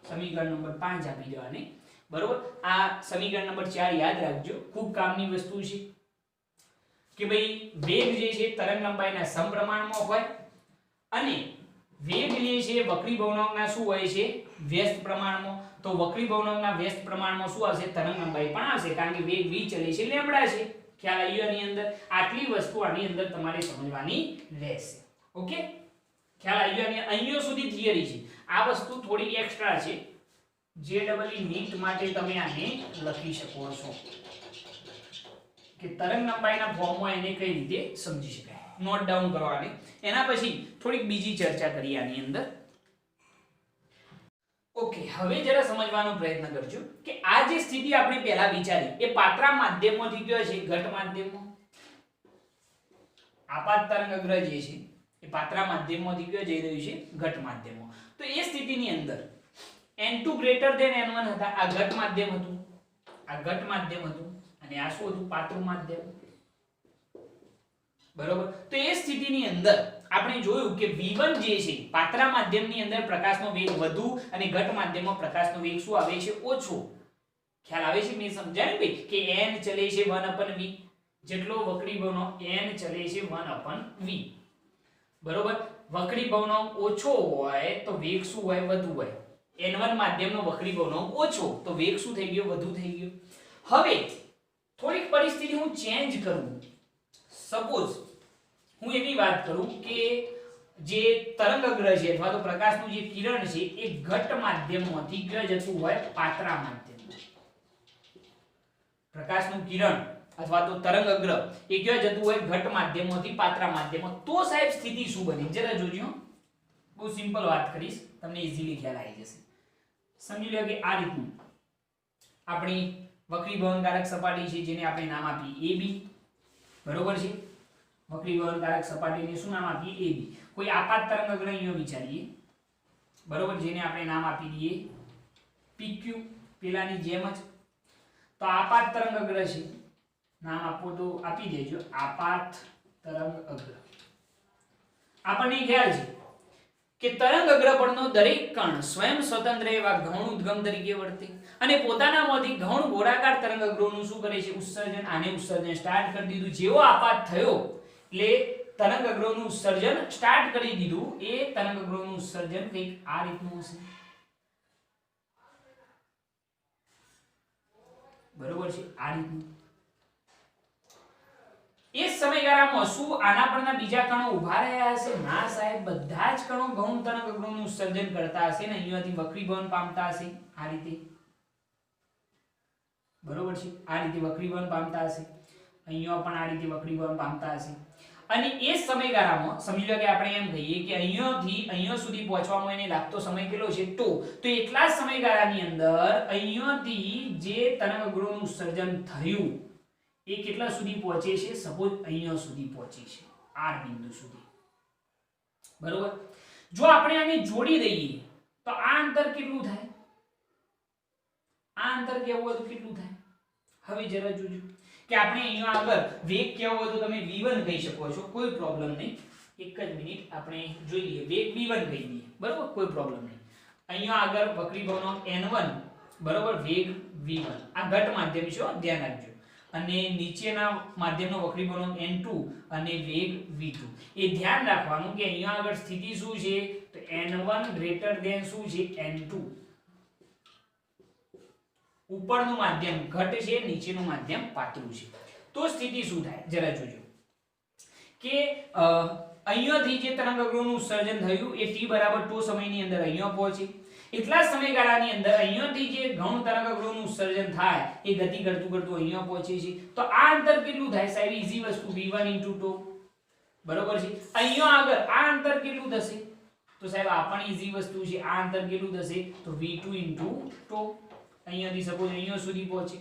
[SPEAKER 1] સમીકરણ નંબર 5 આપી દેવાની બરોબર આ સમીકરણ નંબર 4 યાદ રાખજો ખૂબ કામની વસ્તુ છે કે ભાઈ વેગ જે છે તરંગ લંબાઈના સમપ્રમાણમાં હોય અને વેગ જે છે વક્રી ભવનાંકના શું હોય છે વ્યસ્ત પ્રમાણમાં. તો વક્રી ભવનાંકના વ્યસ્ત પ્રમાણમાં શું આવશે તરંગ લંબાઈ પણ આવશે કારણ કે વેગ v ચલે છે લેમ્બડા છે. ખ્યાલ આવ્યો આની અંદર? આટલી વસ્તુ આની અંદર તમારે સમજવાની રહેશે. ઓકે, ખ્યાલ આવ્યો? અને અહીંયા સુધી થિયરી છે. આ વસ્તુ થોડી એક્સ્ટ્રા છે. JEE નીટ માટે તમે આને લખી શકો છો કે તરંગ લંબાઈના ફોર્મમાં એને કઈ રીતે સમજી શકાય. નોટ ડાઉન કરવાની. એના પછી થોડીક બીજી ચર્ચા કરીએ આની અંદર. ઓકે, હવે જરા સમજવાનો પ્રયત્ન કરજો કે આ જે સ્થિતિ આપણે પહેલા વિચારી એ પાત્રા માધ્યમમાંથી કયો છે ઘટ માધ્યમમાં. આપાત તરંગ અગ્ર જે છે એ પાત્રા માધ્યમમાંથી કયો જઈ રહ્યું છે ઘટ માધ્યમમાં. તો એ સ્થિતિની અંદર n2 n1 હતા. આ ઘટ માધ્યમ હતું, આ ઘટ માધ્યમ હતું અને આ શું હતું પાત્રું માધ્યમ. બરોબર. તો એ સ્થિતિની અંદર આપણે જોયું કે v1 જે છે પાત્રા માધ્યમની અંદર પ્રકાશનો વેગ વધુ અને ઘટ માધ્યમમાં પ્રકાશનો વેગ શું આવે છે ઓછો. ખ્યાલ આવે છે? મેં સમજાવ્યું ભાઈ કે n ચલે છે 1/v, જેટલો વક્રી ભવનાંક n ચલે છે 1/v. બરોબર. વક્રી ભવનાંક ઓછો હોય તો વેગ શું હોય વધુ હોય. n1 માધ્યમનો વક્રી ભવનાંક ઓછો તો વેગ શું થઈ ગયો વધુ થઈ ગયો. હવે થોડીક પરિસ્થિતિ હું ચેન્જ કરું. સપોઝ હું એવી વાત કરું કે જે તરંગ અગ્ર છે અથવા તો પ્રકાશનું જે કિરણ છે એ ઘટ માધ્યમમાંથી ક્યાં જતું હોય પાત્રા માધ્યમમાં. પ્રકાશનું કિરણ અથવા તો તરંગ અગ્ર એ ક્યાં જતું હોય ઘટ માધ્યમમાંથી પાત્રા માધ્યમમાં. તો સાહેબ સ્થિતિ શું બને જરા જોજો. બહુ સિમ્પલ વાત કરીશ, તમને ઈઝીલી ખ્યાલ આવી જશે. સમજી લો કે આ રીતનું આપણી વક્રી ભવનકારક સપાટી છે જેને આપણે નામ આપીએ AB. બરોબર છે. વક્રી ભવનકારક સપાટીને શું નામ આપીએ AB. કોઈ આપાત તરંગ અગ્ર અહીંયા વિચારીએ. બરોબર, જેને આપણે નામ આપી દઈએ PQ, પેલાની જેમ જ. તો આપાત તરંગ અગ્ર છે, નામ આપો તો આપી દેજો આપાત તરંગ અગ્ર. આપણને ખ્યાલ છે કે તરંગ અગ્ર પરનો દરેક કણ સ્વયં સ્વતંત્ર એવા ગૌણ ઉદ્ગમ તરીકે વર્તે અને પોતાનામાંથી ગૌણ ગોળાકાર તરંગ અગ્રોનું શું કરે છે ઉત્સર્જન. આને ઉત્સર્જન સ્ટાર્ટ કરી દીધું. જેવો આપાત થયો એટલે તરંગ અગ્રોનું ઉત્સર્જન સ્ટાર્ટ કરી દીધું. એ તરંગ અગ્રોનું ઉત્સર્જન કંઈક આ રીતનું હશે. બરોબર છે, આ રીતનું. એ સમયગાળામાં શું આના પરના બીજા કણો ઉભા રહ્યા હશે? ના સાહેબ, બધા જ કણો ગૌણ તરંગ અગ્રોનું ઉત્સર્જન કરતા હશે ને અહીંયાથી વક્રીભવન પામતા હશે આ રીતે. બરોબર છે, આ રીતે વક્રીભવન પામતા હશે. અહીંયા પણ આ રીતે વક્રીભવન પામતા હશે. અને એ સમયગાળામાં સમજી લો કે આપણે એમ કહીએ કે અહીંયાથી અહીંયા સુધી પહોંચવામાં એને લાગતો સમય કેટલો છે તો એટલા જ સમયગાળાની અંદર અહીંયાથી જે તરંગ અગ્રોનું ઉત્સર્જન થયું એ કેટલા સુધી પહોંચે છે? સપોઝ અહીંયા સુધી પહોંચે છે, r બિંદુ સુધી. બરોબર. જો આપણે આને જોડી દઈએ તો આ અંતર કેટલું થાય? આ અંતર કેવું હોય તો કેટલું થાય? હવે જરા જોજો કે આપણે અહીંયા આગળ વેગ કેવો હોય તો તમે v1 કહી શકો છો, કોઈ પ્રોબ્લેમ નહીં. એક જ મિનિટ આપણે જોઈ લઈએ. વેગ v1 કહી દઈએ. બરોબર, કોઈ પ્રોબ્લેમ નહીં. અહીંયા આગળ વક્રીભવનાંક n1 બરોબર, વેગ v1. આ ઘટ માધ્યમ છે, ધ્યાન રાખજો. અને નીચેના માધ્યમનો વક્રીભવનાંક n2 અને વેગ v2. એ ધ્યાન રાખવાનું કે અહીંયા આગળ સ્થિતિ શું છે તો n1 શું છે n2. ઉપરનું માધ્યમ ઘટ છે, નીચેનું માધ્યમ પાતળું છે. તો સ્થિતિ શું થાય જરા જોજો કે અહીંયાથી જે તરંગ અગ્રોનું ઉત્સર્જન થયું એ t બરાબર τ સમયની અંદર અહીંયા પહોંચે. એટલા સમયગાળાની અંદર અહીંયાથી જે ગૌણ તરંગ અગ્રોનું ઉત્સર્જન થાય એ ગતિ કરતું કરતું અહીંયા પહોંચે છે. તો આ અંતર કેટલું થાય સાહેબ? ઈઝી વસ્તુ v1 * τ. બરોબર છે. અહીંયા આગળ આ અંતર કેટલું થશે તો સાહેબ આ પણ ઈઝી વસ્તુ છે. આ અંતર કેટલું થશે તો v2 * τ. અહીંયાથી સપોઝ અહીંયા સુધી પહોંચે.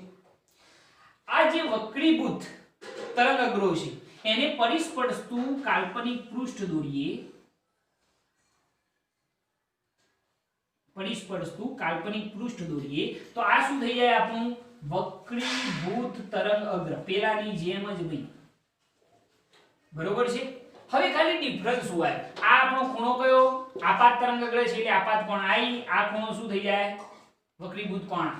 [SPEAKER 1] આ જે વક્રીભૂત તરંગ અગ્રો છે એને પરિસ્પર્શતું કાલ્પનિક પૃષ્ઠ દોરીએ. પરિસ્પર્શતું કાલ્પનિક પૃષ્ઠ દોરીએ તો આ શું થઈ જાય આપણું વક્રીભૂત તરંગ અગ્ર પેલાની જેમ જ ભાઈ. બરોબર છે. હવે ખાલી ડિફરન્સ શું આવે? આ આપણો ખૂણો કયો? આપાત તરંગ અગ્ર છે એટલે આપાત કોણ i. આ ખૂણો શું થઈ જાય? વક્રીભૂત કોણ.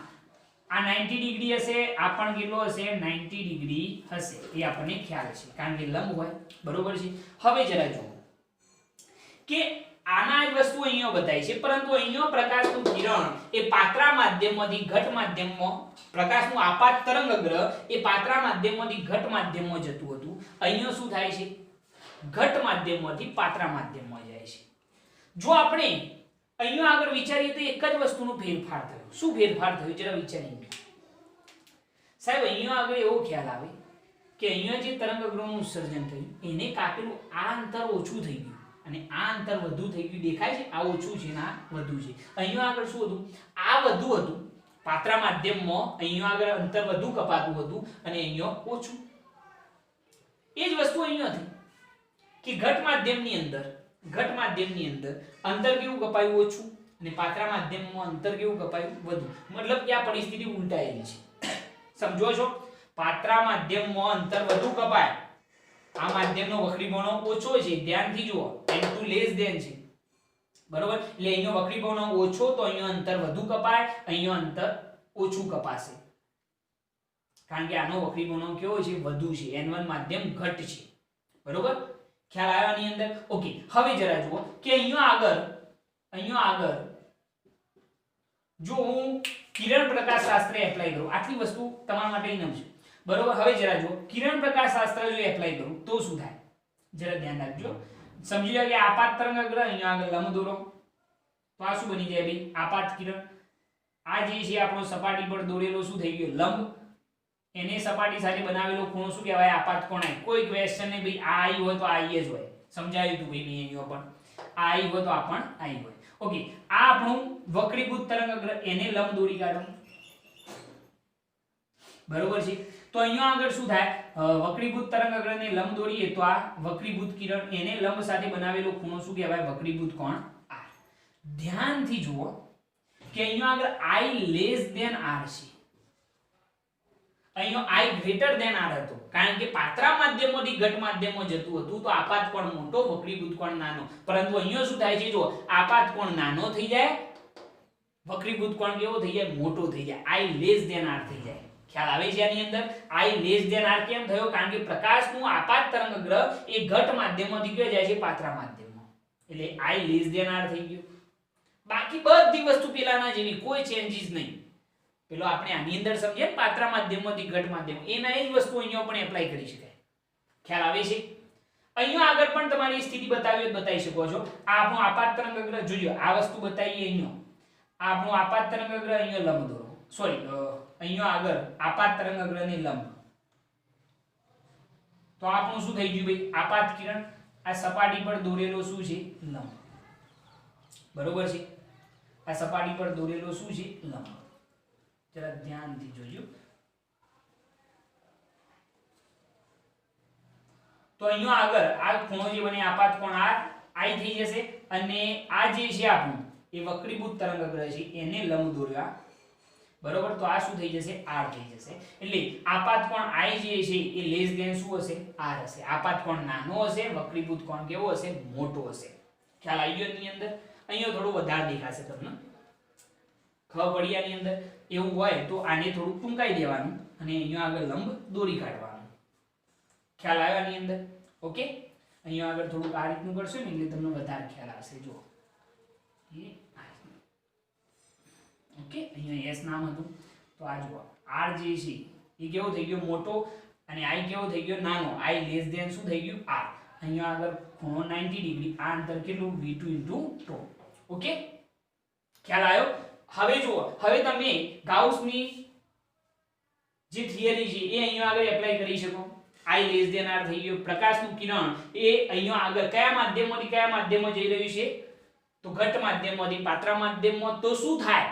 [SPEAKER 1] આ 90 ડિગ્રી હશે, આ પણ કેટલો હશે 90 ડિગ્રી હશે, એ આપણને ખ્યાલ છે કારણ કે લંબ હોય, બરોબર છે। હવે જરા જુઓ કે આના જ વસ્તુ અહીંયા બતાવી છે, પરંતુ અહીંયા પ્રકાશનું કિરણ એ પાત્રા માધ્યમમાંથી ઘટ માધ્યમમાં, પ્રકાશનું આપાત તરંગગ્ર એ પાત્રા માધ્યમમાંથી ઘટ માધ્યમમાં જતું હતું, અહીંયા શું થાય છે ઘટ માધ્યમમાંથી પાત્રા માધ્યમમાં જાય છે। જો આપણે અહીંયા આગળ વિચારીએ તો એક જ વસ્તુનો ફેરફાર થયો, શું ફેરફાર થયો જરા વિચારીએ સાહેબ। અહીંયા આગળ એવો ખ્યાલ આવે કે અહીંયા જે તરંગગ્રહનું ઉત્સર્જન થયું એને કાપેલું આ અંતર ઓછું થઈ ગયું અને આ અંતર વધુ થઈ ગયું, દેખાય છે આ ઓછું છે ને આ વધુ છે। અહીંયા આગળ શું હતું, આ વધુ હતું પાત્રા માધ્યમમાં, અહીંયા આગળ અંતર વધુ કપાતું હતું અને અહીંયા ઓછું। એ જ વસ્તુ અહીંયા થઈ કે ઘટ માધ્યમની અંદર અંતર કેવું કપાયું ઓછું અને પાત્રા માધ્યમમાં અંતર કેવું કપાયું વધુ, મતલબ કે આ પરિસ્થિતિ ઉલટાયેલી છે, સમજો છો। પાત્રા માધ્યમમાં અંતર વધુ કપાય, આ માધ્યમનો વક્રીકોણ ઓછો છે, ધ્યાનથી જુઓ n2 લેસ ધેન છે, બરોબર। એટલે અહીંનો વક્રીકોણ ઓછો તો અહીંયા અંતર વધુ કપાય, અહીંયા અંતર ઓછું કપાશે કારણ કે આનો વક્રીકોણ કેવો છે વધુ છે, n1 માધ્યમ ઘટ છે, બરોબર। ખ્યાલ આવ્યો આની અંદર? ઓકે। હવે જરા જુઓ કે અહીંયા આગળ જો હું કિરણ પ્રકાશ શાસ્ત્ર એપ્લાય કરું, આટલી વસ્તુ તમારા માટે ઇનફ છે, બરોબર। હવે જરા જુઓ કિરણ પ્રકાશ શાસ્ત્ર જો એપ્લાય કરું તો શું થાય, જરા ધ્યાન રાખજો, સમજી લો કે આપાત તરંગગ્ર અહીંયા આગળ લંબ દોરો તો આ શું બની જાય ભાઈ આપાત કિરણ। આ જે છે આપણો સપાટી પર દોરેલો શું થઈ ગયો લંબ, એને સપાટી સાથે બનાવેલો ખૂણો શું કહેવાય આપાત કોણ। કોઈ ક્વેશ્ચન ને ભાઈ આ આઈ હોય તો આ આઈ જ હોય, સમજાયું તું ભાઈ અહીંયા પણ આ આઈ હોય તો આ પણ આઈ હોય, ઓકે। આ આપણું વક્રીભૂત તરંગગ્ર, એને લંબ દોરી કાઢો, બરોબર છે। તો અહીંયા આગળ શું થાય, વક્રીભૂત તરંગગ્રને લંબ દોરીએ તો આ વક્રીભૂત કિરણ, એને લંબ સાથે બનાવેલો ખૂણો શું કહેવાય વક્રીભૂત કોણ r। ધ્યાનથી જુઓ કે અહીંયા આગળ i લેસ ધેન r છે, અહીંયા i ગ્રેટર ધેન r હતો કારણ કે પાત્રા માધ્યમમાંથી ઘટ માધ્યમમાં જતું હતું તો આપાત કોણ મોટો, વક્રીભૂત કોણ નાનો, પરંતુ અહીંયા શું થાય છે જો આપાત કોણ નાનો થઈ જાય, વક્રીભૂત કોણ કેવો થઈ જાય મોટો થઈ જાય, i લેસ ધેન r થઈ જાય। ખ્યાલ આવે છે આની અંદર? i લેસ ધેન r કેમ થયો, કારણ કે પ્રકાશનું આપાત તરંગગ્ર એ ઘટ માધ્યમમાંથી ક્યાં જાય છે પાત્રા માધ્યમમાં, એટલે i લેસ ધેન r થઈ ગયો। બાકી બધી વસ્તુ પેલાના જેવી, કોઈ ચેન્જીસ નહીં। પેલો આપણે આની અંદર સમજીએ પાત્રા માધ્યમમાંથી ઘટ માધ્યમ, એના એ જ વસ્તુ અહીંયા પણ એપ્લાય કરી શકાય। ખ્યાલ આવે છે? અહીંયા આગળ પણ તમારી સ્થિતિ બતાવી બતાવી શકો છો। આ આપણું આપાત તરંગગ્ર જોજો, આ વસ્તુ બતાવીએ અહીંયા, આ આપણું આપાત તરંગગ્ર અહીંયા લંબ દોરો, સોરી અહીંયા આગળ આપાત તરંગગ્રને લંબ, તો આપણું શું થઈ ગયું ભાઈ આપાત કિરણ, આ સપાટી પર દોરેલો શું છે લંબ, બરોબર છે। આ સપાટી પર દોરેલો શું છે લંબ, જરા ધ્યાનથી જોજો। તો અહીંયા આગળ આ ખૂણો જે બને આપાત કોણ r i થઈ જશે અને આ જે છે આપણું એ વક્રીભૂત તરંગગ્ર છે એને લંબ દોર્યા, બરોબર। તો આ શું થઈ જશે r થઈ જશે, એટલે આપાત કોણ i જે છે એ લેસ ધેન શું હશે r હશે, આપાત કોણ નાનો હશે, વક્રીભૂત કોણ કેવો હશે મોટો હશે। ખ્યાલ આવી ગયો એની અંદર? અહીંયા થોડું વધારે દેખાશે તમને, ખબર પડી આની અંદર? એવું હોય તો આને થોડું ટૂંકાઈ દેવાનું અને અહીંયા આગળ લંબ દોરી કાઢવાનું। ખ્યાલ આવ્યો આની અંદર? ઓકે। અહીંયા આગળ થોડું આ રીતનું કરશો ને એટલે તમને વધારે ખ્યાલ આવશે। જો એ ઓકે, અહીંયા s નામ હતું તો આ જુઓ r જે છે એ કેવો થઈ ગયો મોટો અને i કેવો થઈ ગયો નાનો, i લેસ ધેન શું થઈ ગયું r। અહીંયા આગળ ખૂણો 90 ડિગ્રી, આ અંતર કેટલું v2 * 2, ઓકે। ખ્યાલ આવ્યો? હવે જુઓ, હવે તમે ગાઉસની જે થિયરી છે એ અહીંયા આગળ એપ્લાય કરી શકો। i લેસ ધેન r થઈ ગયો, પ્રકાશનું કિરણ એ અહીંયા આગળ કયા માધ્યમમાંથી કયા માધ્યમમાં જઈ રહ્યું છે તો ઘટ માધ્યમમાંથી પાત્રા માધ્યમમાં, તો શું થાય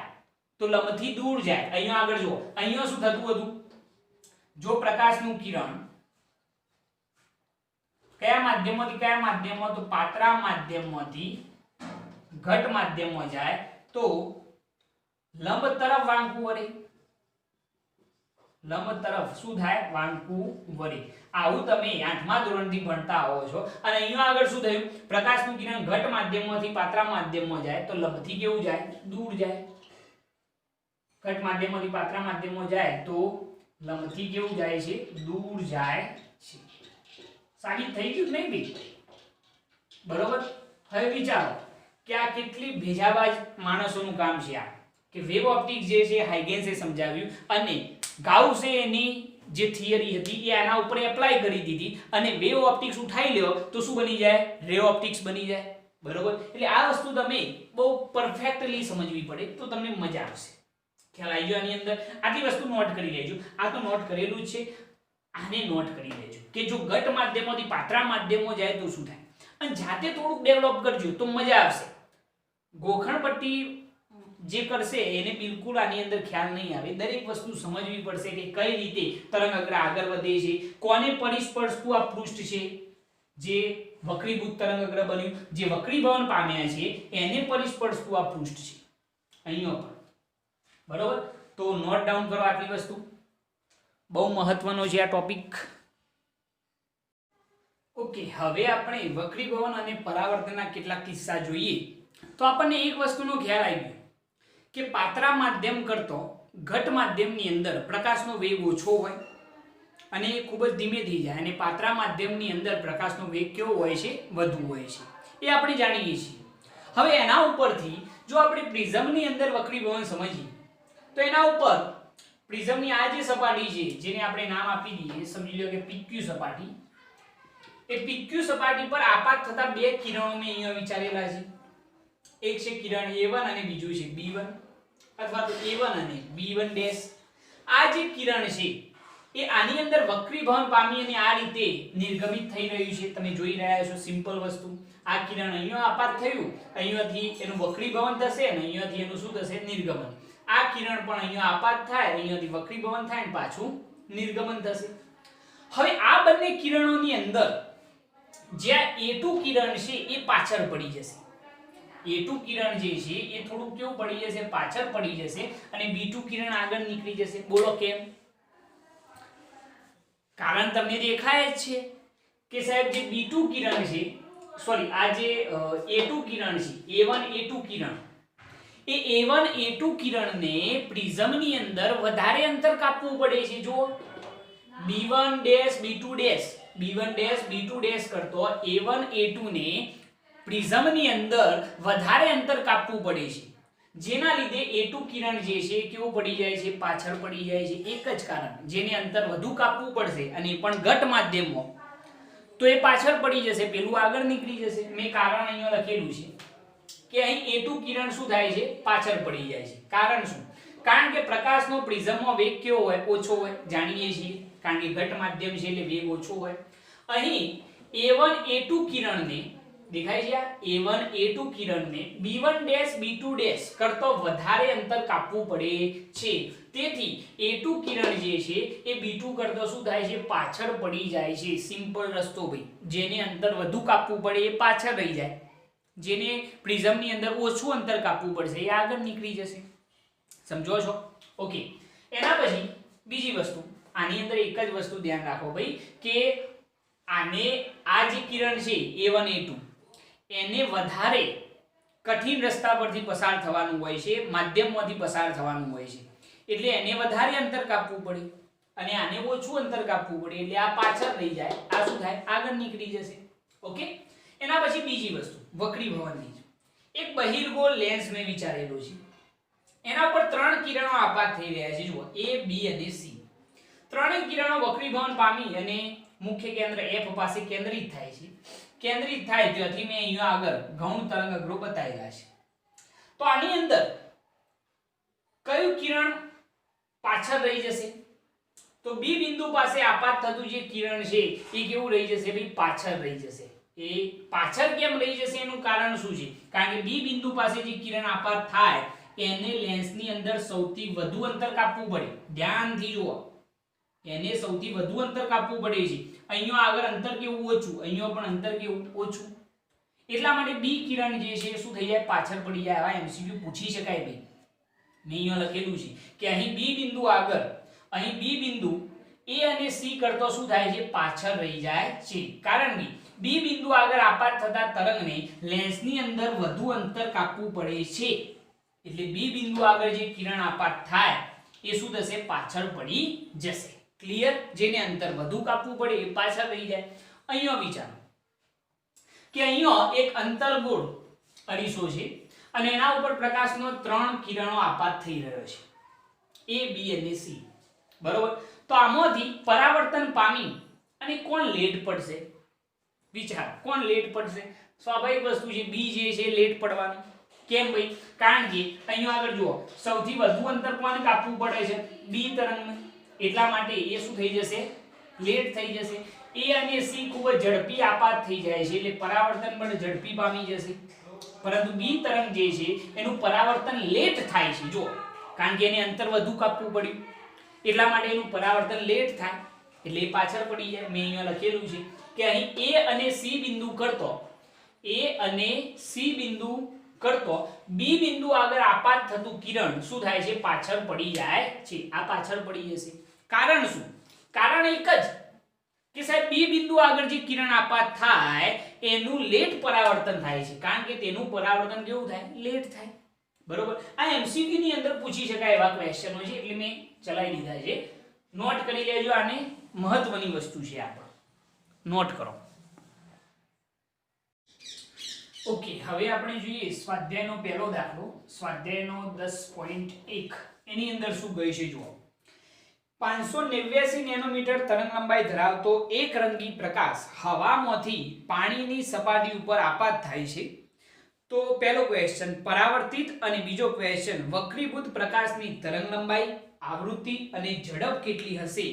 [SPEAKER 1] તો લંબથી દૂર જાય। અહીંયા આગળ જુઓ, અહીંયા શું થતું હતું, જો પ્રકાશનું કિરણ કયા માધ્યમમાં તો પાત્રા માધ્યમમાંથી ઘટ માધ્યમમાં જાય તો લંબ તરફ વાંકું વળે, લંબ તરફ શું થાય વાંકું વળે। આવું તમે 8મા ધોરણથી ભણતા આવો છો। અને અહીંયા આગળ શું થયું, પ્રકાશનું કિરણ ઘટ માધ્યમમાંથી પાત્રા માધ્યમમાં જાય તો લંબથી કેવું જાય દૂર જાય। ઘટ માધ્યમમાંથી પાતળા માધ્યમમાં જાય તો લંબથી કેવું જાય છે? દૂર જાય છે. સાબિત થઈ ગયું નહીં બી? બરોબર. હવે વિચારો કે આ કેટલી ભેજાબાજ માણસોનું કામ છે આ, કે વેવ ઓપ્ટિક્સ જે છે હાઇગેન્સે સમજાવ્યું અને ગાઉસે એની જે થિયરી હતી એ આના ઉપર એપ્લાય કરી દીધી અને વેવ ઓપ્ટિક્સ ઉઠાઈ લ્યો તો શું બની જાય? રે ઓપ્ટિક્સ બની જાય. બરોબર. એટલે આ વસ્તુ તમે બહુ પરફેક્ટલી સમજવી પડે તો તમને મજા આવશે. ખ્યાલ આવી ગયો? આની અંદર આટલી વસ્તુ નોટ કરી લેજો. આ તો નોટ કરેલું જ છે, આને નોટ કરી લેજો કે જો ઘટ માધ્યમમાંથી પાતળા માધ્યમમાં જાય તો શું થાય, અને જાતે થોડુંક ડેવલપ કરજો તો મજા આવશે. ગોખણ પટ્ટી જે કરશે એને બિલકુલ આની અંદર ખ્યાલ નહીં આવે. દરેક વસ્તુ સમજવી પડશે કે કઈ રીતે તરંગ અગ્ર આગળ વધે છે, કોને પરિસ્પર્શતું આ પૃષ્ઠ છે જે વક્રીભૂત તરંગ અગ્ર બન્યું, જે વક્રીભવન પામ્યા છે એને પરિસ્પર્શતું આ પૃષ્ઠ છે અહીંયા પર. બરોબર. તો નોટ ડાઉન કરો આટલી વસ્તુ, બહુ મહત્વનો છે આ ટોપિક. ઓકે, હવે આપણે વક્રીભવન અને પરાવર્તનના કેટલાક કિસ્સા જોઈએ તો આપણને એક વસ્તુનો ખ્યાલ આવી ગયો કે પાતળા માધ્યમ કરતો ઘટ માધ્યમની અંદર પ્રકાશનો વેગ ઓછો હોય અને એ ખૂબ જ ધીમે થઈ જાય, અને પાતળા માધ્યમની અંદર પ્રકાશનો વેગ કેવો હોય છે? વધુ હોય છે. એ આપણે જાણીએ છીએ. હવે એના ઉપરથી જો આપણે પ્રિઝમની અંદર વક્રીભવન સમજીએ તો એના ઉપર પ્રિઝમની આ જે સપાટી છે જેને આપણે નામ આપી દઈએ, સમજી લો કે PQ સપાટી, એ PQ સપાટી પર આપાત થતા બે કિરણો મેં અહીંયા વિચારેલા છે. એક છે કિરણ A1 અને બીજું છે B1, અથવા તો A1 અને B1 ડેશ. આ જે કિરણ છે એ આની અંદર વક્રીભવન પામી અને આ રીતે નિર્ગમિત થઈ રહ્યું છે. તમે જોઈ રહ્યા છો સિમ્પલ વસ્તુ. આ કિરણ અહીંયા આપાત થયું, અહીંયાથી એનું વક્રીભવન થશે અને અહીંયાથી એનું શું થશે? નિર્ગમન. આ કિરણ પણ અહીંયા આપાત થાય, અહીંયાથી વક્રીભવન થાય અને પાછું નિર્ગમન થશે. હવે આ બંને કિરણોની અંદર જ્યાં A2 કિરણ છે એ પાછળ પડી જશે. A2 કિરણ જે છે એ થોડું કેવું પડી જશે? પાછળ પડી જશે, અને B2 કિરણ આગળ નીકળી જશે. બોલો કેમ? કારણ તમને દેખાય જ છે કે સાહેબ જે B2 કિરણ છે, સોરી આ જે A2 કિરણ છે, A1 A2 કિરણ, એ A1 A2 કિરણને પ્રિઝમની અંદર વધારે અંતર કાપવું પડે છે. જો B1 dash B2 dash, B1 dash B2 dash કરતો A1 A2 ને પ્રિઝમની અંદર વધારે અંતર કાપવું પડે છે, જેના લીધે A2 કિરણ જે છે કેવું પડી જાય છે? પાછળ પડી જાય છે. એક જ કારણ, જેને અંતર વધુ કાપવું પડશે અને એ પણ ઘટ માધ્યમમાં, તો એ પાછળ પડી જશે, પેલું આગળ નીકળી જશે. મેં કારણ અહીંયા લખેલું છે કે અહીં A2 કિરણ શું થાય છે? પાછળ પડી જાય છે. કારણ શું? કારણ કે પ્રકાશનો પ્રિઝમમાં વેગ કેવો હોય? ઓછો હોય. જાણીએ છીએ, કારણ કે ઘટ માધ્યમ છે એટલે વેગ ઓછો હોય. અહીં A1 A2 કિરણને દેખાય છે, A1 A2 કિરણને B1 dash B2 dash કરતો વધારે અંતર કાપવું પડે છે. તેથી A2 કિરણ જે છે એ B2 કરતો શું થાય છે? પાછળ પડી જાય છે. સિમ્પલ રસ્તો ભાઈ. જેને અંતર વધુ કાપવું પડે એ પાછળ રહી જાય, જેને પ્રિઝમની અંદર ઓછું અંતર કાપવું પડશે એ આગળ નીકળી જશે. સમજો છો? ઓકે. એના પછી બીજી વસ્તુ, આની અંદર એક જ વસ્તુ ધ્યાન રાખો ભાઈ કે આને આ જે કિરણ છે A1 A2 એને વધારે કઠિન રસ્તા પરથી પસાર થવાનું હોય છે, માધ્યમમાંથી પસાર થવાનું હોય છે, એટલે એને વધારે અંતર કાપવું પડે અને આને ઓછું અંતર કાપવું પડે, એટલે આ પાછળ રહી જાય, આ શું થાય? આગળ નીકળી જશે. ઓકે. એના પછી બીજી વસ્તુ વક્રીભવનની. એક બહિર્ગોળ લેન્સ મેં વિચારેલો છે, એના ઉપર ત્રણ કિરણો આપાત થઈ રહ્યા છે. જુઓ A B અને C. ત્રણેય કિરણો વક્રીભવન પામી અને મુખ્ય કેન્દ્ર F પાસે કેન્દ્રિત થાય છે. કેન્દ્રિત થાય ત્યાંથી મેં અહીંયા આગળ ગૌણ તરંગ અગ્રો બતાવેલા છે. તો આની અંદર કયું કિરણ પાછળ રહી જશે? તો B બિંદુ પાસે આપાત થતું જે કિરણ છે એ કેવું રહી જશે? ભાઈ પાછળ રહી જશે. એ પાછળ કેમ રહી જશે એનું કારણ શું છે? કારણ કે B બિંદુ પાસે જે કિરણ આપાત થાય એને લેન્સની અંદર સૌથી વધુ અંતર કાપવું પડે. ધ્યાનથી જુઓ, એને સૌથી વધુ અંતર કાપવું પડે છે. અહીંયા આગળ અંતર કેવું? ઓછું. અહીંયા પણ અંતર કેવું? ઓછું. એટલા માટે B કિરણ જે છે શું થઈ જાય? પાછળ પડી જાય. આવા MCQ પૂછી શકાય ભાઈ. મેં અહીંયા લખેલું છે કે અહીં B બિંદુ આગળ, અહીં B બિંદુ A અને C કરતો શું થાય છે? પાછળ રહી જાય છે. કારણ કે B બિંદુ આગળ આપાત થતા તરંગને લેન્સની અંદર વધુ અંતર કાપવું પડે છે. એટલે બી બિંદુ આગળ જે કિરણ આપાત થાય એ શું થશે, પાછળ પડી જશે. ક્લિયર? જેને અંતર વધુ કાપવું પડે એ પાછળ રહી જાય. અહીંયા વિચારો કે અહીંયા એક અંતર્ગોળ અરીસો છે અને એના ઉપર પ્રકાશનો 3 કિરણો આપાત થઈ રહ્યો છે, A, B અને C. બરોબર? તો આમાંથી પરાવર્તન પામી અને કોણ લેટ પડશે? વિચાર, કોણ લેટ પડશે? સ્વાભાવિક વસ્તુ છે, B જે છે લેટ પડવાનું. કેમ ભાઈ? કારણ કે અહીંયા આગળ જુઓ, સૌથી વધુ અંતર કોને કાપવું પડે છે? B તરંગને. એટલા માટે એ શું થઈ જશે? લેટ થઈ જશે. A અને C ખૂબ જ ઝડપી આપાત થઈ જાય છે એટલે પરાવર્તન પણ ઝડપી પામી જશે. પરંતુ B તરંગ જે છે એનું પરાવર્તન લેટ થાય છે. જો, કારણ કે એને અંતર વધુ કાપવું પડ્યું એટલા માટે એનું પરાવર્તન લેટ થાય એટલે એ પાછળ પડી જાય. મેં અહીંયા લખેલું છે કે અહીં A અને C બિંદુ કરતો B બિંદુ આગળ આપાત થતું કિરણ શું થાય છે? પાછળ પડી જાય છે. આ પાછળ પડી જશે. કારણ શું? કારણ એક જ કે સાહેબ B બિંદુ આગળ જે કિરણ આપાત થાય એનું લેટ પરાવર્તન થાય છે, કારણ કે તેનું પરાવર્તન કેવું થાય? લેટ થાય. બરોબર? આ MCQ ની અંદર પૂછી શકાય એવા ક્વેશ્ચનો છે એટલે મેં ચલાવી દીધા છે. નોટ કરી લેજો, આને મહત્વની વસ્તુ છે, આપણે નોટ કરો. ઓકે, હવે આપણે જોઈએ સ્વાધ્યાયનો પહેલો દાખલો, સ્વાધ્યાયનો 10.1. એની અંદર શું ગઈ છે જુઓ. 589 નેનોમીટર તરંગ લંબાઈ ધરાવતો એક રંગી પ્રકાશ હવામાંથી પાણીની સપાટી ઉપર આપાત થાય છે. તો પહેલો ક્વેશ્ચન પરાવર્તિત અને બીજો ક્વેશ્ચન વક્રીભૂત પ્રકાશની તરંગ લંબાઈ, આવૃત્તિ અને ઝડપ કેટલી હશે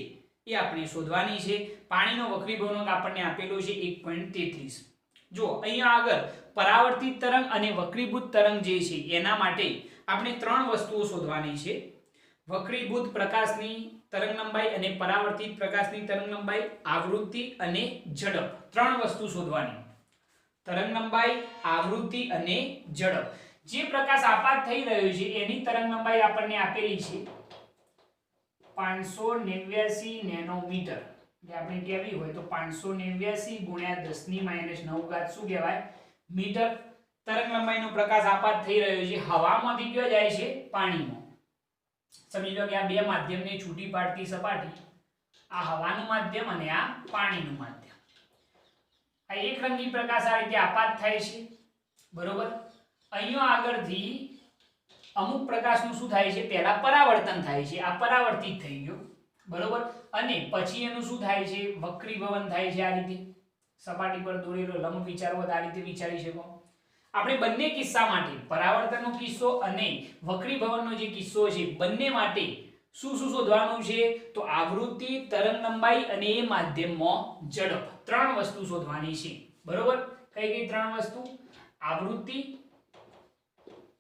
[SPEAKER 1] એ આપણે શોધવાની છે. પાણીનો વક્રીભવનાંક આપણને આપેલો છે 1.33. જો અહીંયા આગળ પરાવર્તિત તરંગ અને વક્રીભૂત તરંગ જે છે એના માટે આપણે 3 વસ્તુઓ શોધવાની છે. વક્રીભૂત પ્રકાશની તરંગ લંબાઈ અને પરાવર્તિત પ્રકાશની તરંગ લંબાઈ, આવૃત્તિ અને ઝડપ. 3 વસ્તુ શોધવાની. તરંગ લંબાઈ, આવૃત્તિ અને ઝડપ. જે પ્રકાશ આપાત થઈ રહ્યો છે એની તરંગ લંબાઈ આપણને આપેલી છે 589 નેનોમીટર. જે આપણે કહેવી હોય તો 589 ગુણ્યા 10⁻⁹ શું કહેવાય? મીટર. તરંગ લંબાઈનો પ્રકાશ આપાત થઈ રહ્યો છે હવામાંથી ક્યાં જાય છે? પાણીમાં. સમજી લો કે આ બે માધ્યમને છૂટી પાડતી સપાટી, આ હવાનું માધ્યમ અને આ પાણીનું માધ્યમ. આ એક રંગી પ્રકાશ આ રીતે આપાત થાય છે. બરોબર? અહીંયા આગળથી અમુક પ્રકાશનું શું થાય છે? પહેલા પરાવર્તન થાય છે, આ પરાવર્તિત થઈ ગયો. બરોબર? અને પછી એનું શું થાય છે? વક્રીભવન થાય છે. આ રીતે સપાટી પર દોરેલો લંબ વિચારવો તો આ રીતે વિચારી શકો. આપણે બંને કિસ્સા માટે, પરાવર્તનનો કિસ્સો અને વક્રીભવનનો જે કિસ્સો છે, બંને માટે શું શોધવાનું છે? તો આવૃત્તિ, તરંગ લંબાઈ અને એ માધ્યમમાં ઝડપ. 3 વસ્તુ શોધવાની છે. બરોબર? કઈ 3 વસ્તુ? આવૃત્તિ,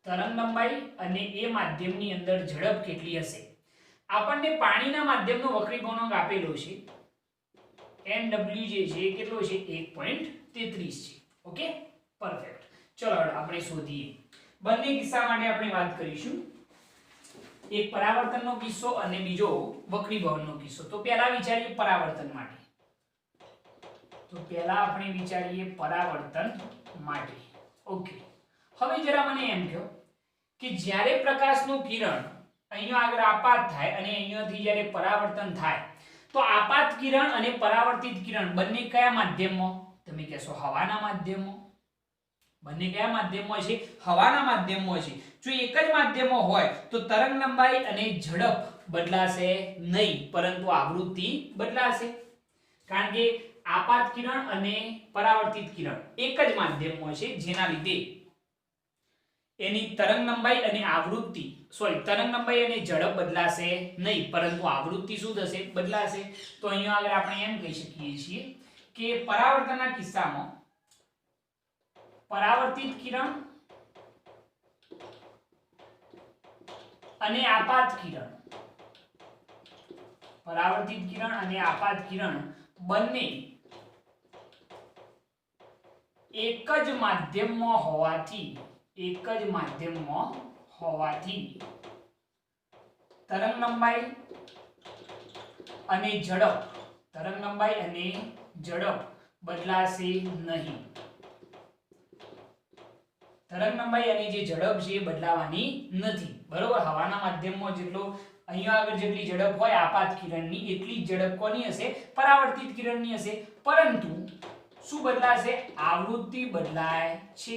[SPEAKER 1] તરંગ લંબાઈ અને એ માધ્યમની અંદર ઝડપ કેટલી હશે. આપણને પાણીના માધ્યમનો વક્રીભવનાંક આપેલો છે. NW જે છે કેટલો છે? 1.33 છે. Okay, perfect. ચલો આપણે શોધીએ. બંને કિસ્સા માટે આપણે વાત કરીશું. એક પરાવર્તનનો કિસ્સો અને બીજો વક્રીભવનનો કિસ્સો. તો પહેલા વિચારીએ પરાવર્તન માટે. તો પહેલા આપણે વિચારીએ પરાવર્તન માટે. ઓકે, હવે જરા મને એમ કહો કે જ્યારે પ્રકાશનું કિરણ અહીંયા આગળ આપાત થાય અને અહીંયાથી જ્યારે પરાવર્તન થાય તો આપાત કિરણ અને પરાવર્તિત કિરણ બંને કયા માધ્યમમાં? તમે કહેશો હવાના માધ્યમમાં. બંને કયા માધ્યમમાં છે? હવાના માધ્યમમાં છે. જો એક જ માધ્યમમાં હોય તો તરંગ લંબાઈ અને ઝડપ બદલાશે નહીં, પરંતુ આવૃત્તિ બદલાશે. કારણ કે આપાત કિરણ અને પરાવર્તિત કિરણ એક જ માધ્યમમાં છે, જેના લીધે એની તરંગ લંબાઈ અને આવૃત્તિ તરંગ લંબાઈ અને ઝડપ બદલાશે નહીં, પરંતુ આવૃત્તિ શું થશે? બદલાશે. તો અહીંયા આગળ આપણે એમ કહી શકીએ છીએ કે પરાવર્તનના કિસ્સામાં પરાવર્તિત કિરણ અને આપાત કિરણ, પરાવર્તિત કિરણ અને આપાત કિરણ બંને એક જ માધ્યમમાં હોવાથી તરંગ લંબાઈ અને ઝડપ બદલાશે નહીં. તરંગ લંબાઈ અને જે ઝડપ છે એ બદલાવાની નથી, બરોબર. હવાના માધ્યમમાં જેટલો અહીંયા આગળ જેટલી ઝડપ હોય આપાત કિરણની એટલી જ ઝડપ કોની હશે? પરાવર્તિત કિરણની હશે. પરંતુ શું બદલાશે? આવૃત્તિ બદલાય છે.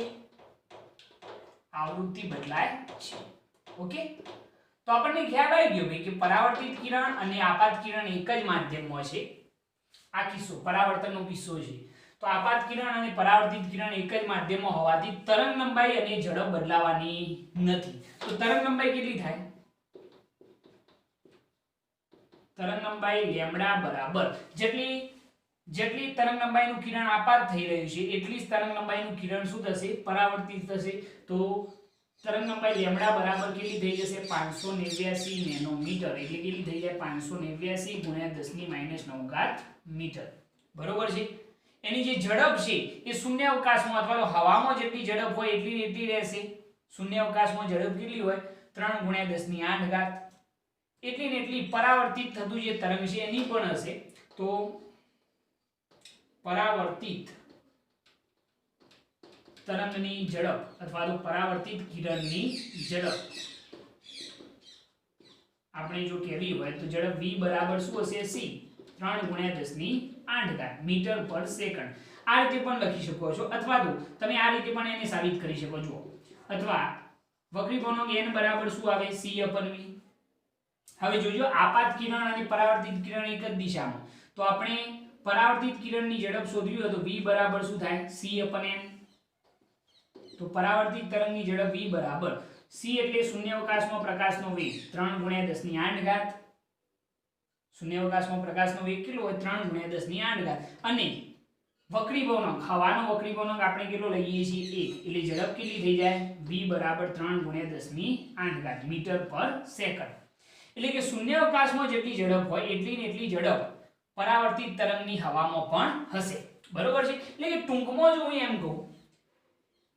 [SPEAKER 1] આવૃત્તિ બદલાય છે. ઓકે, તો આપણને ખ્યાલ આવી ગયો ભાઈ કે પરાવર્તિત કિરણ અને આપાત કિરણ એક જ માધ્યમમાં છે. આ કિસ્સો પરાવર્તનનો કિસ્સો છે. તો આપાત કિરણ અને પરાવર્તિત કિરણ એક જ માધ્યમમાં હોવાથી તરંગ લંબાઈ અને ઝડપ બદલાવાની નથી. તો તરંગ લંબાઈ કેટલી થાય? તરંગ લંબાઈ લેમ્ડા બરાબર જેટલી તરંગ લંબાઈનું કિરણ આપાત થઈ રહ્યું છે એટલી જ તરંગ લંબાઈનું કિરણ શું થશે? પરાવર્તિત થશે. તો તરંગ લંબાઈ લેમ્ડા બરાબર કેટલી થઈ જશે? 589 નેનોમીટર. એટલે કેટલી થઈ જાય? 589 ગુણ્યા 10⁻⁹ મીટર. બરોબર છે. એની જે ઝડપ છે એ શૂન્ય અવકાશમાં અથવા તો હવામાં જેટલી ઝડપ હોય એટલી રહેશે. શૂન્ય અવકાશમાં ઝડપ કેટલી હોય? 3 ગુણ્યા 10⁸. એટલી ને એટલી પરાવર્તિત થતું જે તરંગ છે એની પણ હશે. તો પરાવર્તિત તરંગની ઝડપ અથવા તો પરાવર્તિત કિરણની ઝડપ આપણે જો કહેવી હોય તો ઝડપ v બરાબર શું હશે? c 3 ગુણ્યા 10⁸ મીટર પર સેકન્ડ. આ રીતે પણ લખી શકો છો અથવા તો તમે આ રીતે પણ એને સાબિત કરી શકો છો. અથવા વક્રી ગુણક n બરાબર શું આવે? c/v. હવે જોજો આપાત કિરણ અને પરાવર્તિત કિરણ એક જ દિશામાં. તો આપણે પરાવર્તિત કિરણની ઝડપ શોધવી હોય તો v બરાબર શું થાય? c/n. તો પરાવર્તિત તરંગની ઝડપ v બરાબર c એટલે શૂન્યાવકાશમાં પ્રકાશનો વેગ 3 ગુણ્યા 10⁸. શૂન્યાવકાશમાં પ્રકાશનો વેગ કેટલો હોય? 3 ગુણ્યા 10⁸. અને વક્રી ભવનાંક, હવાનો વક્રી ભવનાંક આપણે કેટલો લઈએ છીએ? 1. એટલે ઝડપ કેટલી થઈ જાય? v બરાબર 3 ગુણ્યા 10⁸ મીટર પર સેકન્ડ. એટલે કે શૂન્યાવકાશમાં જેટલી ઝડપ હોય એટલી ને એટલી ઝડપ પરાવર્તિત તરંગની હવામાં પણ હશે. બરોબર છે. એટલે કે ટૂંકમાં જો હું એમ કહું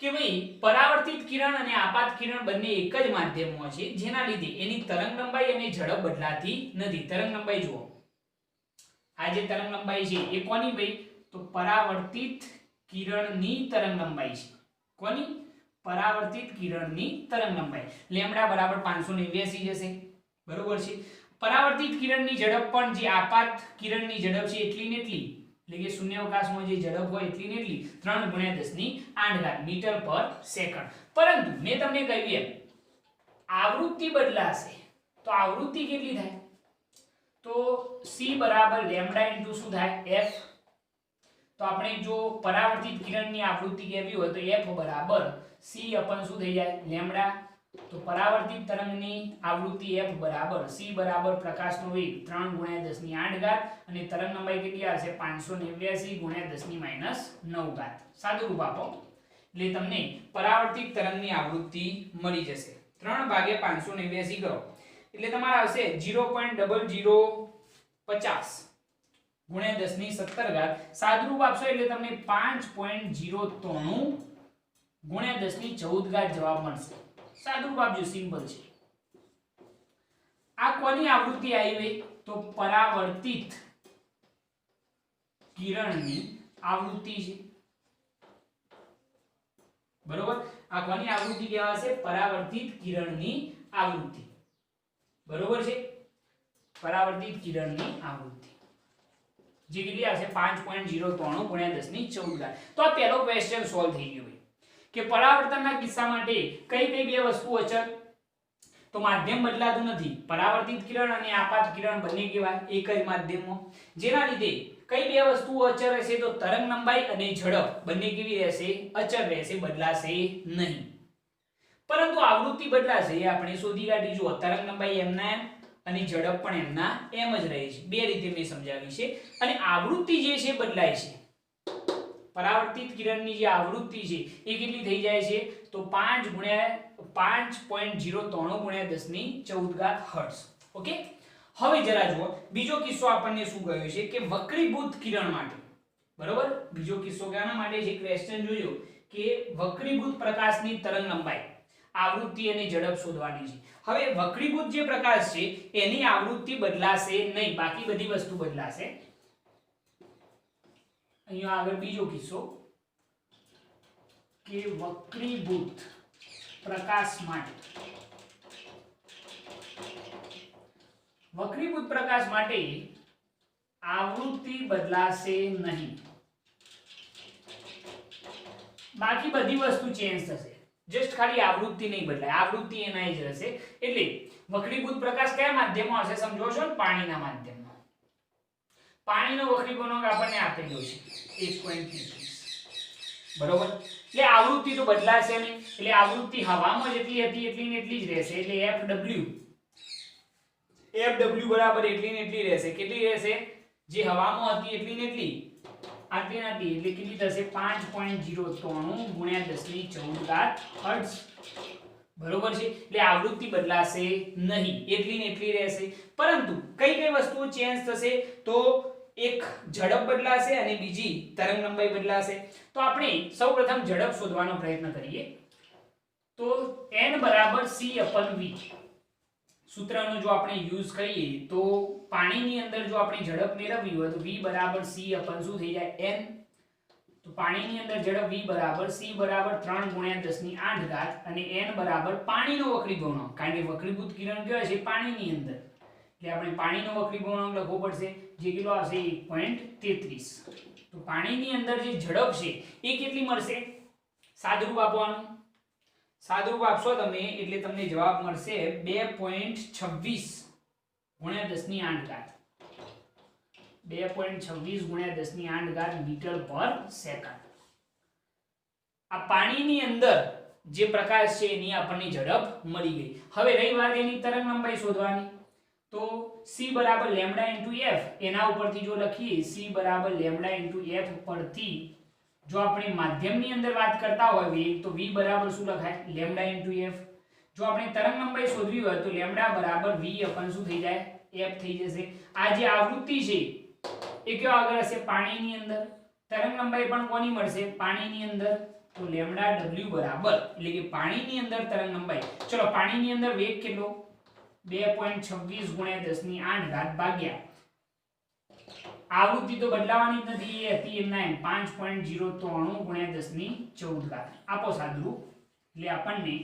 [SPEAKER 1] કે ભાઈ પરાવર્તિત કિરણ અને આપાત કિરણ બંને એક જ માધ્યમમાં છે, જેના લીધે એની તરંગ લંબાઈ અને ઝડપ બદલાતી નથી. તરંગ લંબાઈ જુઓ, આ જે તરંગ લંબાઈ છે એ કોની ભાઈ? તો પરાવર્તિત કિરણની તરંગ લંબાઈ છે. કોની? પરાવર્તિત કિરણની તરંગ લંબાઈ. લેમ્ડા બરાબર 589 જશે. બરોબર છે. પરાવર્તિત કિરણની ઝડપ પણ જે આપાત કિરણની ઝડપ છે એટલી ને એટલી, એટલે કે શૂન્યાવકાશમાં જે ઝડપ હોય એટલી ને એટલી 3 ગુણ્યા 10⁸ મીટર પર સેકન્ડ. પરંતુ મેં તમને કહ્યું એમ આવૃત્તિ બદલાશે. તો આવૃત્તિ કેટલી થાય? તો c બરાબર લેમ્ડા ઇન્ટુ શું થાય? f. તો આપણે જો પરાવર્તિત કિરણની આવૃત્તિ કહેવી હોય તો f બરાબર c અપન શું થઈ જાય? લેમ્ડા. તો પરાવર્તિત તરંગની આવૃત્તિ f બરાબર c બરાબર પ્રકાશનો વેગ 3 ગુણ્યા 10⁸ અને તરંગ લંબાઈ કેટલી આવશે? 589 ગુણ્યા 10⁻⁹. સાદું રૂપ આપો એટલે તમને પરાવર્તિત તરંગની આવૃત્તિ મળી જશે. 3 ભાગ્યા 589 કરો એટલે તમારે આવશે 0.0050 ગુણ્યા 10⁻17. સાદું રૂપ આપશો એટલે તમને 5.03 ગુણ્યા 10⁻14 જવાબ મળશે. સાદું રૂપ આપજો, સિમ્પલ છે. આ કોની આવૃત્તિ આવી? તો પરાવર્તિત કિરણની આવૃત્તિ છે. બરોબર. આ કોની આવૃત્તિ કહેવાશે? પરાવર્તિત કિરણની આવૃત્તિ. બરોબર છે. પરાવર્તિત કિરણની આવૃત્તિ જે કેટલી આવશે? 5.03 ગુણ્યા 10⁻14. તો આ પહેલો ક્વેશ્ચન સોલ્વ થઈ ગયો કે પરાવર્તનના કિસ્સા માટે કઈ કઈ બે વસ્તુ અચળ? તો માધ્યમ બદલાતું નથી. પરાવર્તિત કિરણ અને આપાત કિરણ બંને કેવા? એક જ માધ્યમમાં. જેના લીધે કઈ બે વસ્તુઓ અચળ રહેશે? તો તરંગ લંબાઈ અને ઝડપ બંને કેવી રહેશે? અચળ રહેશે, બદલાશે નહીં. પરંતુ આવૃત્તિ બદલાશે એ આપણે શોધી કાઢી. જુઓ, તરંગ લંબાઈ એમના એમ અને ઝડપ પણ એમના એમ જ રહે છે. બે રીતે મેં સમજાવી છે. અને આવૃત્તિ જે છે બદલાય છે. પરાવર્તિત કિરણની જે આવૃત્તિ છે એ કેટલી થઈ જાય છે? તો 5.03 ગુણ્યા 10⁻14 હર્ટ્ઝ. ઓકે. હવે જરા જુઓ, બીજો કિસ્સો આપણને શું કહ્યું છે કે વક્રીભૂત કિરણ માટે. બરોબર. બીજો કિસ્સો કેના માટે છે? ક્વેશ્ચન જોજો કે વક્રીભૂત પ્રકાશની તરંગ લંબાઈ, આવૃત્તિ અને ઝડપ શોધવાની છે. હવે વક્રીભૂત જે પ્રકાશ છે એની આવૃત્તિ બદલાશે નહીં, બાકી બધી વસ્તુ બદલાશે. અહીંયા આગળ બીજો કિસ્સો કે વક્રીભૂત પ્રકાશ માટે આવૃત્તિ બદલાશે નહીં, બાકી બધી વસ્તુ ચેન્જ થશે, જસ્ટ ખાલી આવૃત્તિ નહીં બદલાય, આવૃત્તિ એના જ રહેશે. એટલે વક્રીભૂત પ્રકાશ કયા માધ્યમમાં હશે સમજો છો? પાણીના માધ્યમમાં. પાણીનો વક્રીભવનાંક આપણને આપેલો છે 1.33, બરોબર. એટલે આવૃત્તિ તો બદલાશે નહીં, એટલે આવૃત્તિ હવામાં જેટલી હતી એટલી ને એટલી જ રહેશે. એટલે Fw બરાબર એટલી ને એટલી રહેશે. કેટલી રહેશે? જે હવામાં હતી એટલી ને એટલી, આટલી ને આટલી, એટલે કેટલી થશે? 5.093 ગુણ્યા 1014 હર્ટ્ઝ, બરોબર છે. એટલે આવૃત્તિ બદલાશે નહીં, એટલી ને એટલી રહેશે. પરંતુ કઈ કઈ વસ્તુઓ ચેન્જ થશે? તો એક ઝડપ બદલાશે અને બીજી તરંગ લંબાઈ બદલાશે. તો આપણે સૌપ્રથમ ઝડપ શોધવાનો પ્રયત્ન કરીએ. તો n બરાબર c/v સૂત્રનો જો આપણે યુઝ કરીએ તો પાણીની અંદર જો આપણે ઝડપ મેળવવી હોય તો v બરાબર c અપન શું થઈ જાય? n. તો પાણીની અંદર ઝડપ v બરાબર c બરાબર 3 ગુણ્યા 10 ની 8 ઘાત અને n બરાબર પાણીનો વક્રીભવનાંક, કારણ કે વક્રીભૂત કિરણ કયો છે? પાણીની અંદર, એટલે આપણે પાણીનો વક્રીભવનાંક લખવો પડશે, જે કેટલો આવશે? 1.33. તો પાણીની અંદર જે ઝડપ છે એ કેટલી મળશે? સાદુરૂપ આપવાનું, સાદુરૂપ આપશો તમે એટલે તમને જવાબ મળશે 2.26 ગુણ્યા 10 ની 8 ઘાત. 2.26 ગુણ્યા 10 ની 8 ઘાત મીટર પર સેકન્ડ. આ પાણીની અંદર જે પ્રકાશ છે એની આપણને ઝડપ મળી ગઈ. હવે રહી વાત એની તરંગ લંબાઈ શોધવાની. તો c બરાબર લેમ્ડા ઇન્ટુ f, એના ઉપરથી જો લખીએ c બરાબર લેમ્ડા ઇન્ટુ f પરથી જો આપણે માધ્યમની અંદર વાત કરતા હોય વેગ, તો v બરાબર શું લખાય? Lambda into f. જો આપણે તરંગ લંબાઈ શોધવી હોય તો લેમ્ડા બરાબર v અપન શું થઈ જાય? f થઈ જશે. આ જે આવૃત્તિ છે એ કયો આગળ હશે? પાણીની અંદર. તરંગ લંબાઈ પણ કોની મળશે? પાણીની અંદર. તો લેમ્ડા w બરાબર, એટલે કે પાણીની અંદર તરંગ લંબાઈ, ચલો પાણીની અંદર વેગ કેટલો? 2.26 ગુણ્યા 10 ની 8 ઘાત ભાગ્યા આવૃત્તિ તો બદલાવાની જ નથી, એ હતી એમના એમ 5.093 ગુણ્યા 10 ની 14 ઘાત. આપો સાદુરૂપ, એટલે આપણને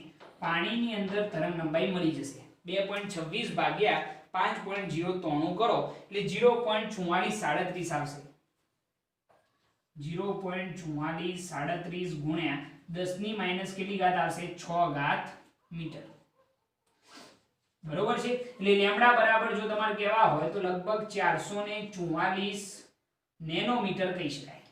[SPEAKER 1] પાણીની અંદર તરંગ લંબાઈ મળી જશે 2.26 ભાગ્યા 5.093 કરો એટલે 0.4437 આવશે. 0.4437 ગુણ્યા 10 ની માઈનસ કેટલી ઘાત આવશે? 6 ઘાત મીટર, બરોબર છે. એટલે લેમ્ડા બરાબર જો તમારે કહેવા હોય તો લગભગ 444 નેનોમીટર કહી શકાય,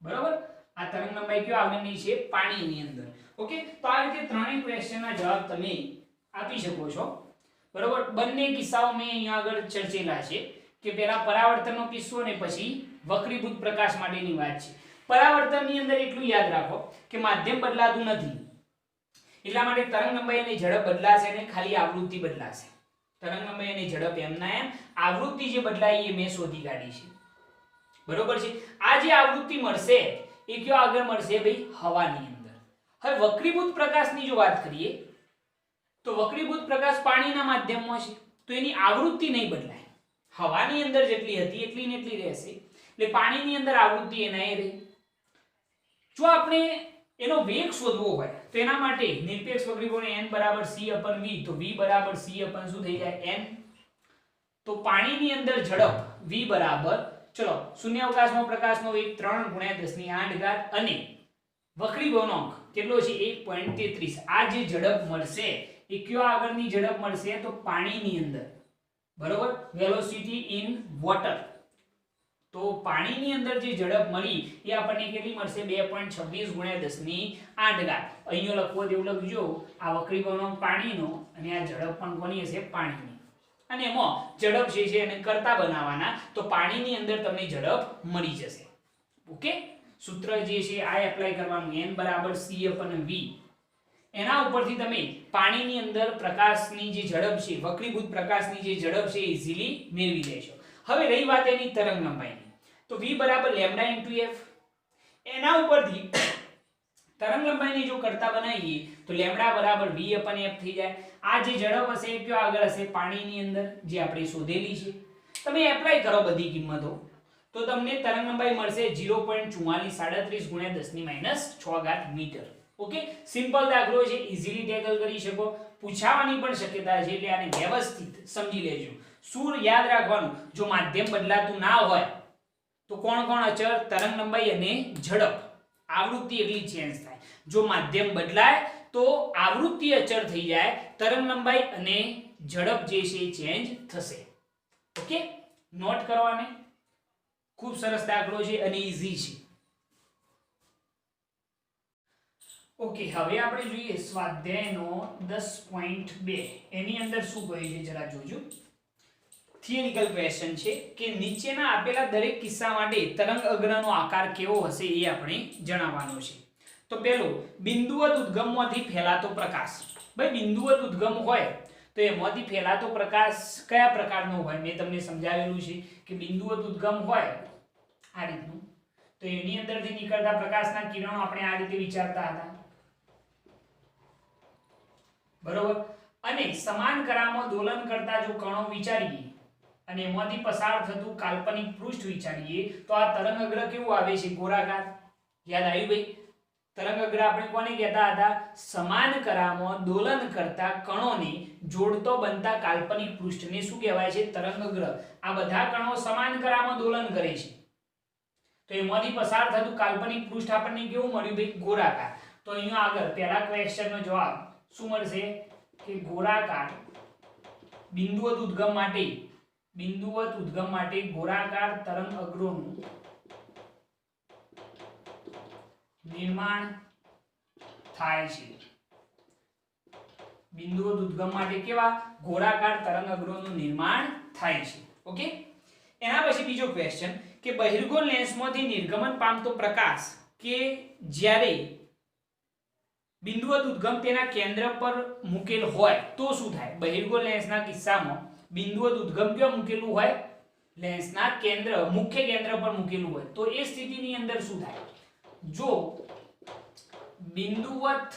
[SPEAKER 1] બરોબર. આ તરંગ લંબાઈ કયો આગળની છે? પાણીની અંદર. ઓકે, તો આ રીતે ત્રણેય ક્વેશ્ચનના જવાબ તમે આપી શકો છો, બરોબર. બંને કિસ્સાઓ મેં અહીંયા આગળ ચર્ચેલા છે કે પહેલા પરાવર્તનનો કિસ્સો અને પછી વક્રીભૂત પ્રકાશ માટેની વાત છે. પરાવર્તનની અંદર એટલું યાદ રાખો કે માધ્યમ બદલાતું નથી, એટલા માટે તરંગ લંબાઈ અને ઝડપ બદલાશે ને ખાલી આવૃત્તિ બદલાશે. તરંગ લંબાઈ અને ઝડપ એમના એમ, આવૃત્તિ જે બદલાઈ એ મેં શોધી કાઢી છે, બરોબર છે. આ જે આવૃત્તિ મળશે એ કયો આગળ મળશે ભાઈ? હવાની અંદર. હવે વક્રીભૂત પ્રકાશની જો વાત કરીએ તો વક્રીભૂત પ્રકાશ પાણીના માધ્યમમાં છે તો એની આવૃત્તિ નહીં બદલાય, હવાની અંદર જેટલી હતી એટલી ને એટલી રહેશે. એટલે પાણીની અંદર આવૃત્તિ એના એ રહી. જો આપણે એનો વેગ શોધવો હોય તો એના માટે નિરપેક્ષ વક્રીભવન n બરાબર c/v, તો v બરાબર c અપન શું થઈ જાય? n. તો પાણીની અંદર ઝડપ v બરાબર, ચલો શૂન્યાવકાશમાં પ્રકાશનો વેગ 3 ગુણ્યા 10 ની 8 ઘાત અને વક્રીભવનાંક કેટલો છે? 1.33. આ જે ઝડપ મળશે એ કયો આગળની ઝડપ મળશે? તો પાણીની અંદર, બરોબર. Velocity in water. તો પાણીની અંદર જે ઝડપ મળી એ આપણને કેટલી મળશે? 2.26 ગુણ્યા 10 ની 8 ઘાત. અહીંયા લખવો તેવું લખજો, આ વક્રીભવનાંક પાણીનો અને આ ઝડપ પણ કોની હશે? પાણીની. અને એમાં ઝડપ છે એને કરતા બનાવવાના, તો પાણીની અંદર તમને ઝડપ મળી જશે. ઓકે, સૂત્ર જે છે આ એપ્લાય કરવાનું, n બરાબર c/v. એના ઉપરથી તમે પાણીની અંદર પ્રકાશની જે ઝડપ છે, વક્રીભૂત પ્રકાશની જે ઝડપ છે ઈઝીલી મેળવી લેશો. હવે રહી વાત એની તરંગ લંબાઈની, તો v બરાબર લેમ્ડા ઇન્ટુ f. એના ઉપરથી તરંગ લંબાઈને જો કરતા બનાવીએ તો લેમ્ડા બરાબર v અપન f થઈ જાય. આ જે ઝડપ હશે એ કયો આગળ હશે? પાણીની અંદર, જે આપણે શોધેલી છે. તમે એપ્લાય કરો બધી કિંમતો, તો તો તમને તરંગ લંબાઈ મળશે 0.4437 ગુણ્યા 10⁻6 મીટર. ઓકે, સિમ્પલ દાખલો છે, ઈઝીલી ટેકલ કરી શકો, પૂછાવાની પણ શક્યતા છે, એટલે આને વ્યવસ્થિત સમજી લેજો. શું યાદ રાખવાનું, જો માધ્યમ બદલાતું ના હોય તો કોણ કોણ અચળ? તરંગ લંબાઈ અને ઝડપ. આવૃત્તિ એટલી ચેન્જ થાય. જો માધ્યમ બદલાય તો આવૃત્તિ અચળ થઈ જાય, તરંગ લંબાઈ અને ઝડપ જે છે એ ચેન્જ થશે. ઓકે, નોટ કરવાને. ખૂબ સરસ દાખલો છે અને ઈઝી છે. ઓકે, હવે આપણે જોઈએ સ્વાધ્યાયનો 10.2. એની અંદર શું કહ્યું છે જરા જોજો. થિયરિકલ ક્વેશ્ચન છે કે નીચેના આપેલા દરેક કિસ્સા માટે તરંગ અગ્રનો આકાર કેવો હશે એ આપણે જણાવવાનો છે. તો પહેલો, બિંદુવત ઉદ્ગમમાંથી ફેલાતો પ્રકાશ. ભાઈ બિંદુવત ઉદ્ગમ હોય તો એમાંથી ફેલાતો પ્રકાશ કયા પ્રકારનો હોય? મેં તમને સમજાવેલું છે કે બિંદુવત ઉદ્ગમ હોય આ રીતનું, તો એની અંદરથી નીકળતા પ્રકાશના કિરણો આપણે આ રીતે વિચારતા હતા, બરોબર. અને સમાન કરામાં દોલન કરતા જો કણો વિચારીએ અને એમાંથી પસાર થતું કાલ્પનિક પૃષ્ઠ વિચારીએ તો આ તરંગ અગ્ર કેવું આવે છે? ગોળાકાર. યાદ આવ્યું ભાઈ? તરંગ અગ્ર આપણે કોને કહેતા હતા? સમાન કરામાં દોલન કરતા કણોને જોડતો બનતા કાલ્પનિક પૃષ્ઠને શું કહેવાય છે? તરંગ અગ્ર. આ બધા કણો સમાન કરામાં દોલન કરે છે તો એમાંથી પસાર થતું કાલ્પનિક પૃષ્ઠ આપણને કેવું મળ્યું ભાઈ? ગોળાકાર. તો અહીંયા આગળ પહેલા ક્વેશ્ચનનો જવાબ શું મળશે કે ગોળાકાર બિંદુવત ઉદ્ગમ માટે ગોળાકાર તરંગ અગ્રોનું નિર્માણ થાય છે. બિંદુવત ઉદ્ગમ માટે કેવા? ગોળાકાર તરંગ અગ્રોનું નિર્માણ થાય છે. ઓકે, એના પછી બીજો ક્વેશ્ચન કે બહિર્ગોળ લેન્સમાંથી નિર્ગમન પામતો પ્રકાશ કે જ્યારે બિંદુવત ઉદ્ગમ તેના કેન્દ્ર પર મૂકેલ હોય તો શું થાય? બહિર્ગોળ લેન્સના કિસ્સામાં બિંદુવત ઉદ્ગમ ક્યાં મૂકેલું હોય? લેન્સના મુખ્ય કેન્દ્ર પર મૂકેલું હોય તો એ સ્થિતિની અંદર શું થાય? જો બિંદુવત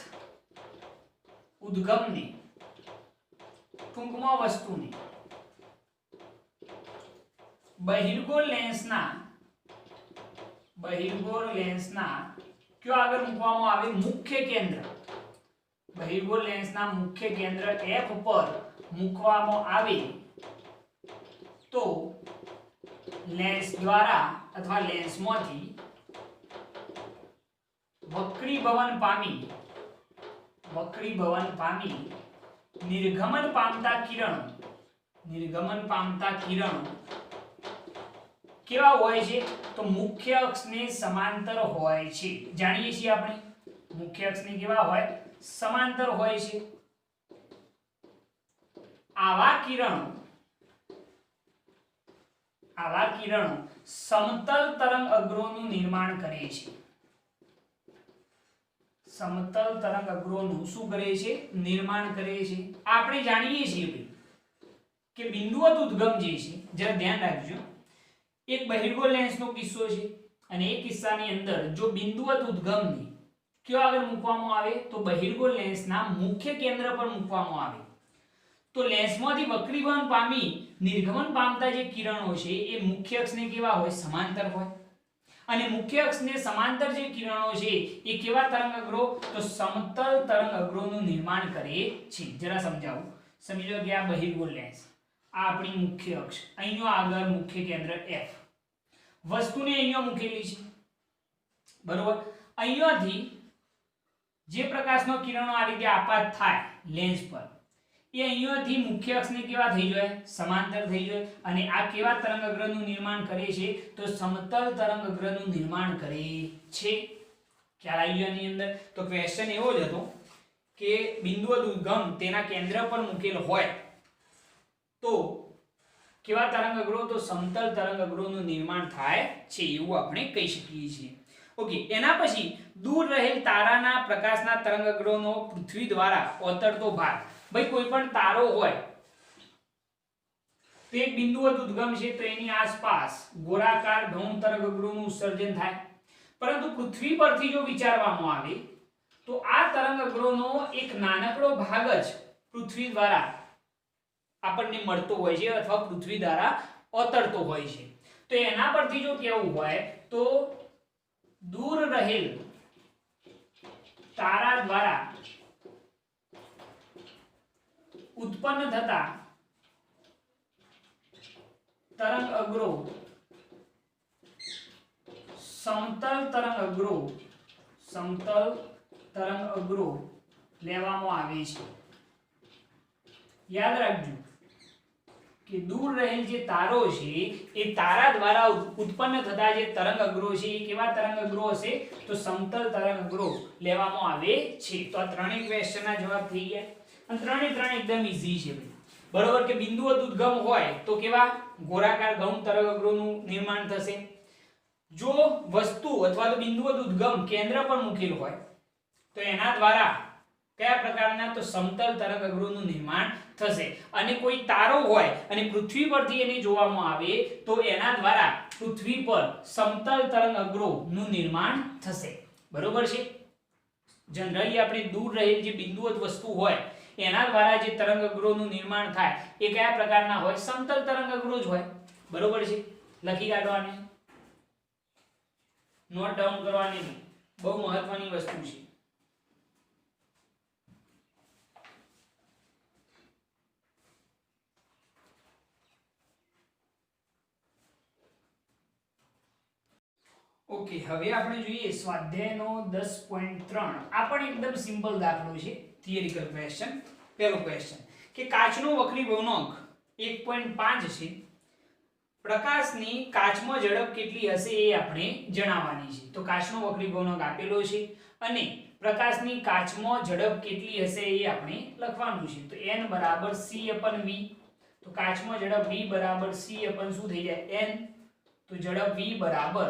[SPEAKER 1] ઉદ્ગમને ટૂંકમાં વસ્તુને બહિર્ગોળ લેન્સના કયો આગળ મૂકવામાં આવે? મુખ્ય કેન્દ્ર. બહિર્ગોળ લેન્સના મુખ્ય કેન્દ્ર F પર મૂકવામાં આવે તો લેન્સ દ્વારા અથવા લેન્સમાંથી વક્રીભવન પામી નિર્ગમન પામતા કિરણો કેવા હોય છે? તો મુખ્ય અક્ષને સમાંતર હોય છે. જાણીએ છીએ આપણે મુખ્ય અક્ષને કેવા હોય? સમાંતર હોય છે. આવા કિરણો સમતલ તરંગ અગ્રોનું નિર્માણ કરે છે. સમતલ તરંગ અગ્રોનું શું કરે છે? નિર્માણ કરે છે. આપણે જાણીએ છીએ ભાઈ કે બિંદુવત ઉદ્ગમ જે છે, જરા ધ્યાન રાખજો, એક બહિર્ગોળ લેન્સનો કિસ્સો છે અને એ કિસ્સાની અંદર જો બિંદુવત ઉદ્ગમને કયો આગળ મૂકવામાં આવે? તો બહિર્ગોળ લેન્સના મુખ્ય કેન્દ્ર પર મૂકવામાં આવે તો લેન્સમાંથી વક્રીભવન પામી નિર્ગમન પામતા જે કિરણો છે એ મુખ્ય અક્ષને કેવા હોય? સમાંતર હોય. અને મુખ્ય અક્ષને સમાંતર જે કિરણો છે એ કેવા તરંગ અગ્રો? તો સમતલ તરંગ અગ્રોનું નિર્માણ કરે છે. જરા સમજાવું. સમજો કે આ બહિર્ગોળ લેન્સ, આ આપણી મુખ્ય અક્ષ, અહીંનો આગળ મુખ્ય કેન્દ્ર F, વસ્તુને અહીંયા મૂકેલી છે, બરોબર. અહીંયાથી જે પ્રકાશનો કિરણો આ રીતે આપાત થાય લેન્સ પર એ અહીંયાથી મુખ્ય અક્ષને કેવા થઈ જાય? સમાંતર થઈ જાય. અને આ કેવા તરંગ અગ્રનું નિર્માણ કરે છે? તો સમતલ તરંગ અગ્રનું નિર્માણ કરે છે. ખ્યાલ આવી ગયો આની અંદર? તો ક્વેશ્ચન એવો જ હતો કે બિંદુવત ઉદ્ગમ તેના કેન્દ્ર પર મૂકેલ હોય તો કેવા તરંગ અગ્રો? તો સમતલ તરંગ અગ્રોનું નિર્માણ થાય છે એવું આપણે કહી શકીએ છીએ. ઓકે, એના પછી દૂર રહેલ તારાના પ્રકાશના તરંગ અગ્રોનો પૃથ્વી દ્વારા ઓતરતો ભાગ. ભાઈ કોઈ પણ તારો હોય તો એક બિંદુવત ઉદ્ગમ છે તો એની આસપાસ ગોળાકાર ગૌણ તરંગ અગ્રોનું ઉત્સર્જન થાય. પરંતુ પૃથ્વી પરથી જો વિચારવામાં આવે તો આ તરંગ અગ્રોનો એક નાનકડો ભાગ જ પૃથ્વી દ્વારા આપણને મળતો હોય છે અથવા પૃથ્વી દ્વારા ઓતરતો હોય છે. તો એના પરથી જો કેવું હોય તો દૂર રહેલ તારા દ્વારા ઉત્પન્ન થતા તરંગ અગ્રો સમતલ તરંગ અગ્રો લેવામાં આવે છે. યાદ રાખજો કે દૂર રહેલ જે તારો છે એ તારા દ્વારા ઉત્પન્ન થતા જે તરંગ અગ્રો છે એ કેવા તરંગ અગ્રો હશે તો સમતલ તરંગ અગ્રો લેવામાં આવે છે. તો આ ત્રણેય ક્વેશ્ચનના જવાબ થઈ ગયા અને ત્રણ એકદમ ઈઝી છે ભાઈ. બરોબર કે બિંદુવત ઉદ્ગમ હોય તો કેવા ગોળાકાર ગૌણ તરંગ અગ્રોનું નિર્માણ થશે. જો વસ્તુ અથવા તો બિંદુવત ઉદ્ગમ કેન્દ્ર પર મૂકેલ હોય તો એના દ્વારા કયા પ્રકારના તો સમતલ તરંગ અગ્રોનું નિર્માણ થશે. અને કોઈ તારો હોય અને પૃથ્વી પરથી એને જોવામાં આવે તો એના દ્વારા પૃથ્વી પર સમતલ તરંગ અગ્રોનું નિર્માણ થશે. બરોબર છે. જનરલી આપણે દૂર રહેલ જે બિંદુવત વસ્તુ હોય એના દ્વારા જે તરંગ અગ્રોનું નિર્માણ થાય એ કયા પ્રકારના હોય સમતલ તરંગ અગ્રો જ હોય. બરોબર છે. લખી કાઢવાને, નોટ ડાઉન કરવાની, બહુ મહત્વની વસ્તુ છે. ઓકે, હવે આપણે જોઈએ સ્વાધ્યાયનો 10.3. આ પણ એકદમ સિમ્પલ દાખલો છે, થિયરિકલ ક્વેશ્ચન. પહેલો ક્વેશ્ચન કે કાચનો વક્રી ભવનાંક 1.5 છે. પ્રકાશની કાચમાં ઝડપ કેટલી હશે એ આપણે જણાવવાની છે. તો કાચનો વક્રી ભવનાંક આપેલો છે અને પ્રકાશની કાચમાં ઝડપ કેટલી હશે એ આપણે લખવાનું છે. તો n બરાબર c/v. તો કાચમાં ઝડપ v બરાબર c/ શું થઈ જાય n. તો ઝડપ v બરાબર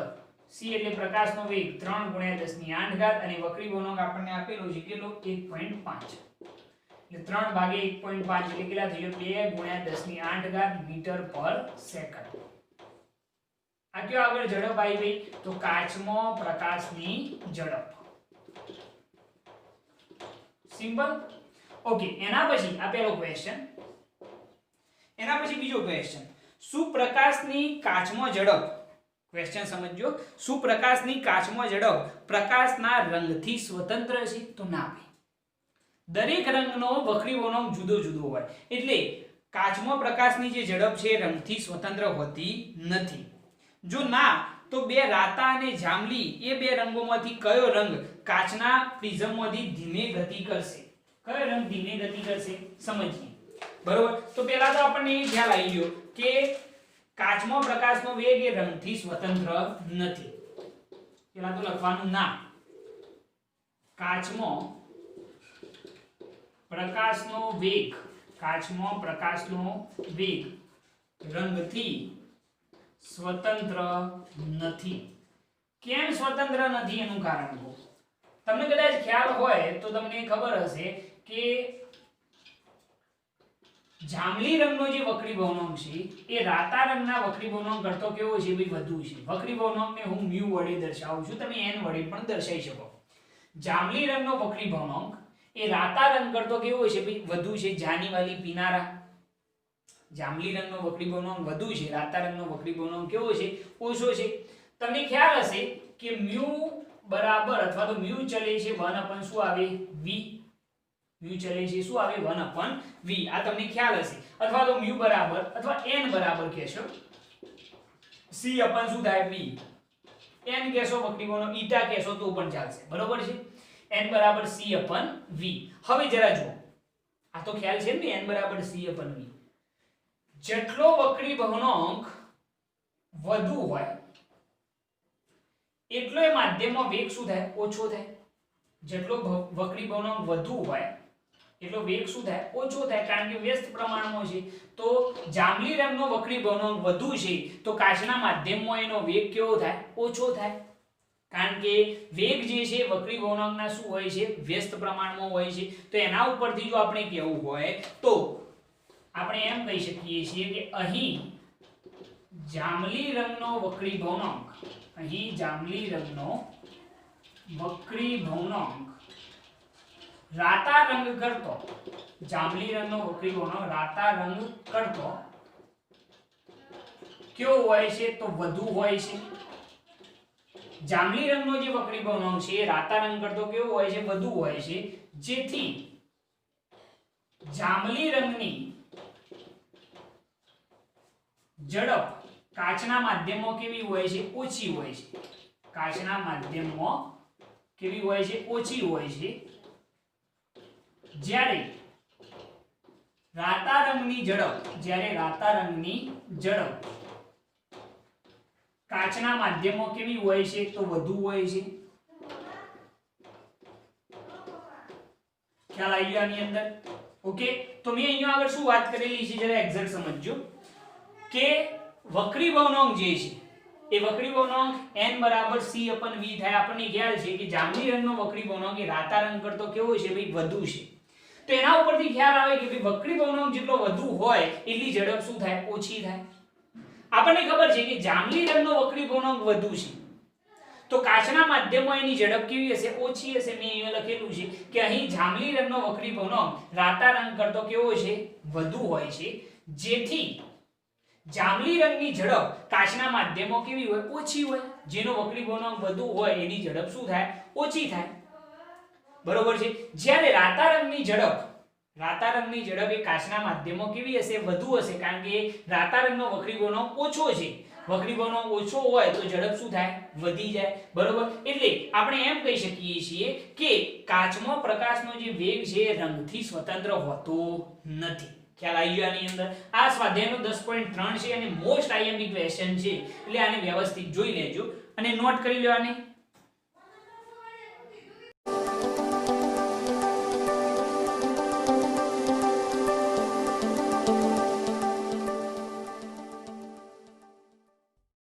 [SPEAKER 1] c એટલે પ્રકાશનો વેગ 3 × 10⁸ અને વક્રી ભવનાંક આપણને આપેલો છે કેટલો 1.5. એટલે 3 ભાગે 1.5 એટલે કેટલા થઈ ગયો 2 × 10⁸ મીટર/સેકન્ડ. આ કયો આગળ ઝડપ આવી ગઈ તો કાચમાં પ્રકાશની ઝડપ. સિમ્પલ. ઓકે, એના પછી આ પહેલો ક્વેશ્ચન. એના પછી બીજો ક્વેશ્ચન, શું પ્રકાશની કાચમાં ઝડપ, ક્વેશ્ચન સમજો, શું પ્રકાશની કાચમાં ઝડપ પ્રકાશના રંગથી સ્વતંત્ર છે? તો ના ભાઈ. દરેક રંગનો વક્રી ભવનાંક જુદો જુદો હોય એટલે કાચમાં પ્રકાશની જે ઝડપ છે રંગથી સ્વતંત્ર હોતી નથી. જો ના તો બે રાતા અને જાંબલી એ બે રંગોમાંથી કયો રંગ કાચના પ્રિઝમમાંથી ધીમે ગતિ કરશે? કયો રંગ ધીમે ગતિ કરશે સમજીએ. બરોબર. તો પહેલા તો આપણને એ ખ્યાલ આવી ગયો કે કાચમાં પ્રકાશનો વેગ એ રંગથી સ્વતંત્ર નથી. પહેલા તો લખવાનું ના. કાચમાં પ્રકાશનો વેગ રંગથી સ્વતંત્ર નથી. કેમ સ્વતંત્ર નથી એનું કારણ કહો. તમને કદાચ ખ્યાલ હોય તો તમને ખબર હશે કે જાંબલી રંગનો જે વક્રી ભવનાંક છે એ રાતા રંગના વક્રી ભવનાંક કરતો કેવો છે ભાઈ વધુ છે. વક્રી ભવનાંકને હું μ વડે દર્શાવું છું, તમે n વડે પણ દર્શાવી શકો. જાંબલી રંગનો વક્રી ભવનાંક એ રાતા રંગ કરતો કેવો છે ભાઈ વધુ છે. જાની વાલી પીનારા. જાંબલી રંગનો વક્રી ભવનાંક વધુ છે, રાતા રંગનો વક્રી ભવનાંક કેવો છે ઓછો છે. તમને ખ્યાલ હશે કે μ બરાબર અથવા તો μ ચલે છે 1/ શું આવે v. μ ચલે છે શું આવે 1/v. આ તમને ખ્યાલ હશે. અથવા તો μ બરાબર અથવા n બરાબર કહેશો c/ શું થાય v. n કહેશો વક્રી ભવનાંક, ઈટા કહેશો તો પણ ચાલશે. બરોબર છે. n બરાબર c/v. હવે જરા જુઓ, આ તો ખ્યાલ છે ને n બરાબર c/v. જેટલો વક્રી ભવનાંક વધુ હોય એટલો એ માધ્યમમાં વેગ શું થાય ઓછો થાય. જેટલો વક્રી ભવનાંક વધુ હોય એટલો વેગ શું થાય ઓછો થાય, કારણ કે વ્યસ્ત પ્રમાણમાં છે. તો જાંબલી રંગનો વક્રી ભવનાંક વધુ છે તો કાચના માધ્યમમાં એનો વેગ કેવો થાય ઓછો થાય, કારણ કે વેગ જે છે વક્રી ભવનાંકના શું હોય છે વ્યસ્ત પ્રમાણમાં હોય છે. તો એના ઉપરથી જો આપણે કહેવું હોય તો આપણે એમ કહી શકીએ છીએ કે અહીં જાંબલી રંગનો વક્રી ભવનાંક રાતા રંગ કરતો, જાંબલી રંગનો વક્રી ભવનાંક રાતા રંગ કરતો કેવો હોય છે તો વધુ હોય છે. જાંબલી રંગનો જે વક્રીભવનાંક છે એ રાતા રંગ કરતો કેવો હોય છે વધુ હોય છે, જેથી જાંબલી રંગની ઝડપ કાચના માધ્યમમાં કેવી હોય છે ઓછી હોય છે. કાચના માધ્યમમાં કેવી હોય છે ઓછી હોય છે, જ્યારે રાતા રંગની ઝડપ કાચના માધ્યમમાં કેવી હોય છે તો વધુ હોય છે. ખ્યાલ આવી ગયો આની અંદર? ઓકે, તો મેં અહીંયા આગળ શું વાત કરેલી છે જરા એક્ઝેક્ટ સમજજો કે વક્રીભવનાંક જે છે એ વક્રીભવનાંક n = c/v થાય. આપણને ખ્યાલ છે કે જાંબલી રંગનો વક્રીભવનાંક એ રાતા રંગ કરતો કેવો છે ભાઈ વધુ છે. તો એના ઉપરથી ખ્યાલ આવે કે ભાઈ વક્રીભવનાંક જેટલો વધુ હોય એટલી ઝડપ શું થાય ઓછી થાય. આપણને ખબર છે કે જાંબલી રંગનો વક્રીભવનાંક વધુ છે તો કાચના માધ્યમમાં એની ઝડપ કેવી હશે ઓછી હશે. મેં અહીંયા લખેલું છે કે અહીં જાંબલી રંગનો વક્રીભવનાંક રાતા રંગ કરતો કેવો છે વધુ હોય છે, જેથી જાંબલી રંગની ઝડપ કાચના માધ્યમમાં કેવી હોય ઓછી હોય. જેનો વક્રીભવનાંક વધુ હોય એની ઝડપ શું થાય ઓછી થાય. બરોબર છે. જ્યારે રાતા રંગની ઝડપ એ કાચના માધ્યમમાં કેવી હશે વધુ હશે, કારણ કે રાતા રંગનો વક્રીભવનાંક ઓછો છે. વક્રીભવનાંક ઓછો હોય તો ઝડપ શું થાય વધી જાય. બરોબર. એટલે આપણે એમ કહી શકીએ છીએ કે કાચમાં પ્રકાશનો જે વેગ છે એ રંગથી સ્વતંત્ર હોતો નથી. ખ્યાલ આવી ગયો આની અંદર? આ સ્વાધ્યાયનો 10.3 છે અને મોસ્ટ આઈએમપી ક્વેશ્ચન છે, એટલે આને વ્યવસ્થિત જોઈ લેજો અને નોટ કરી લેવાની.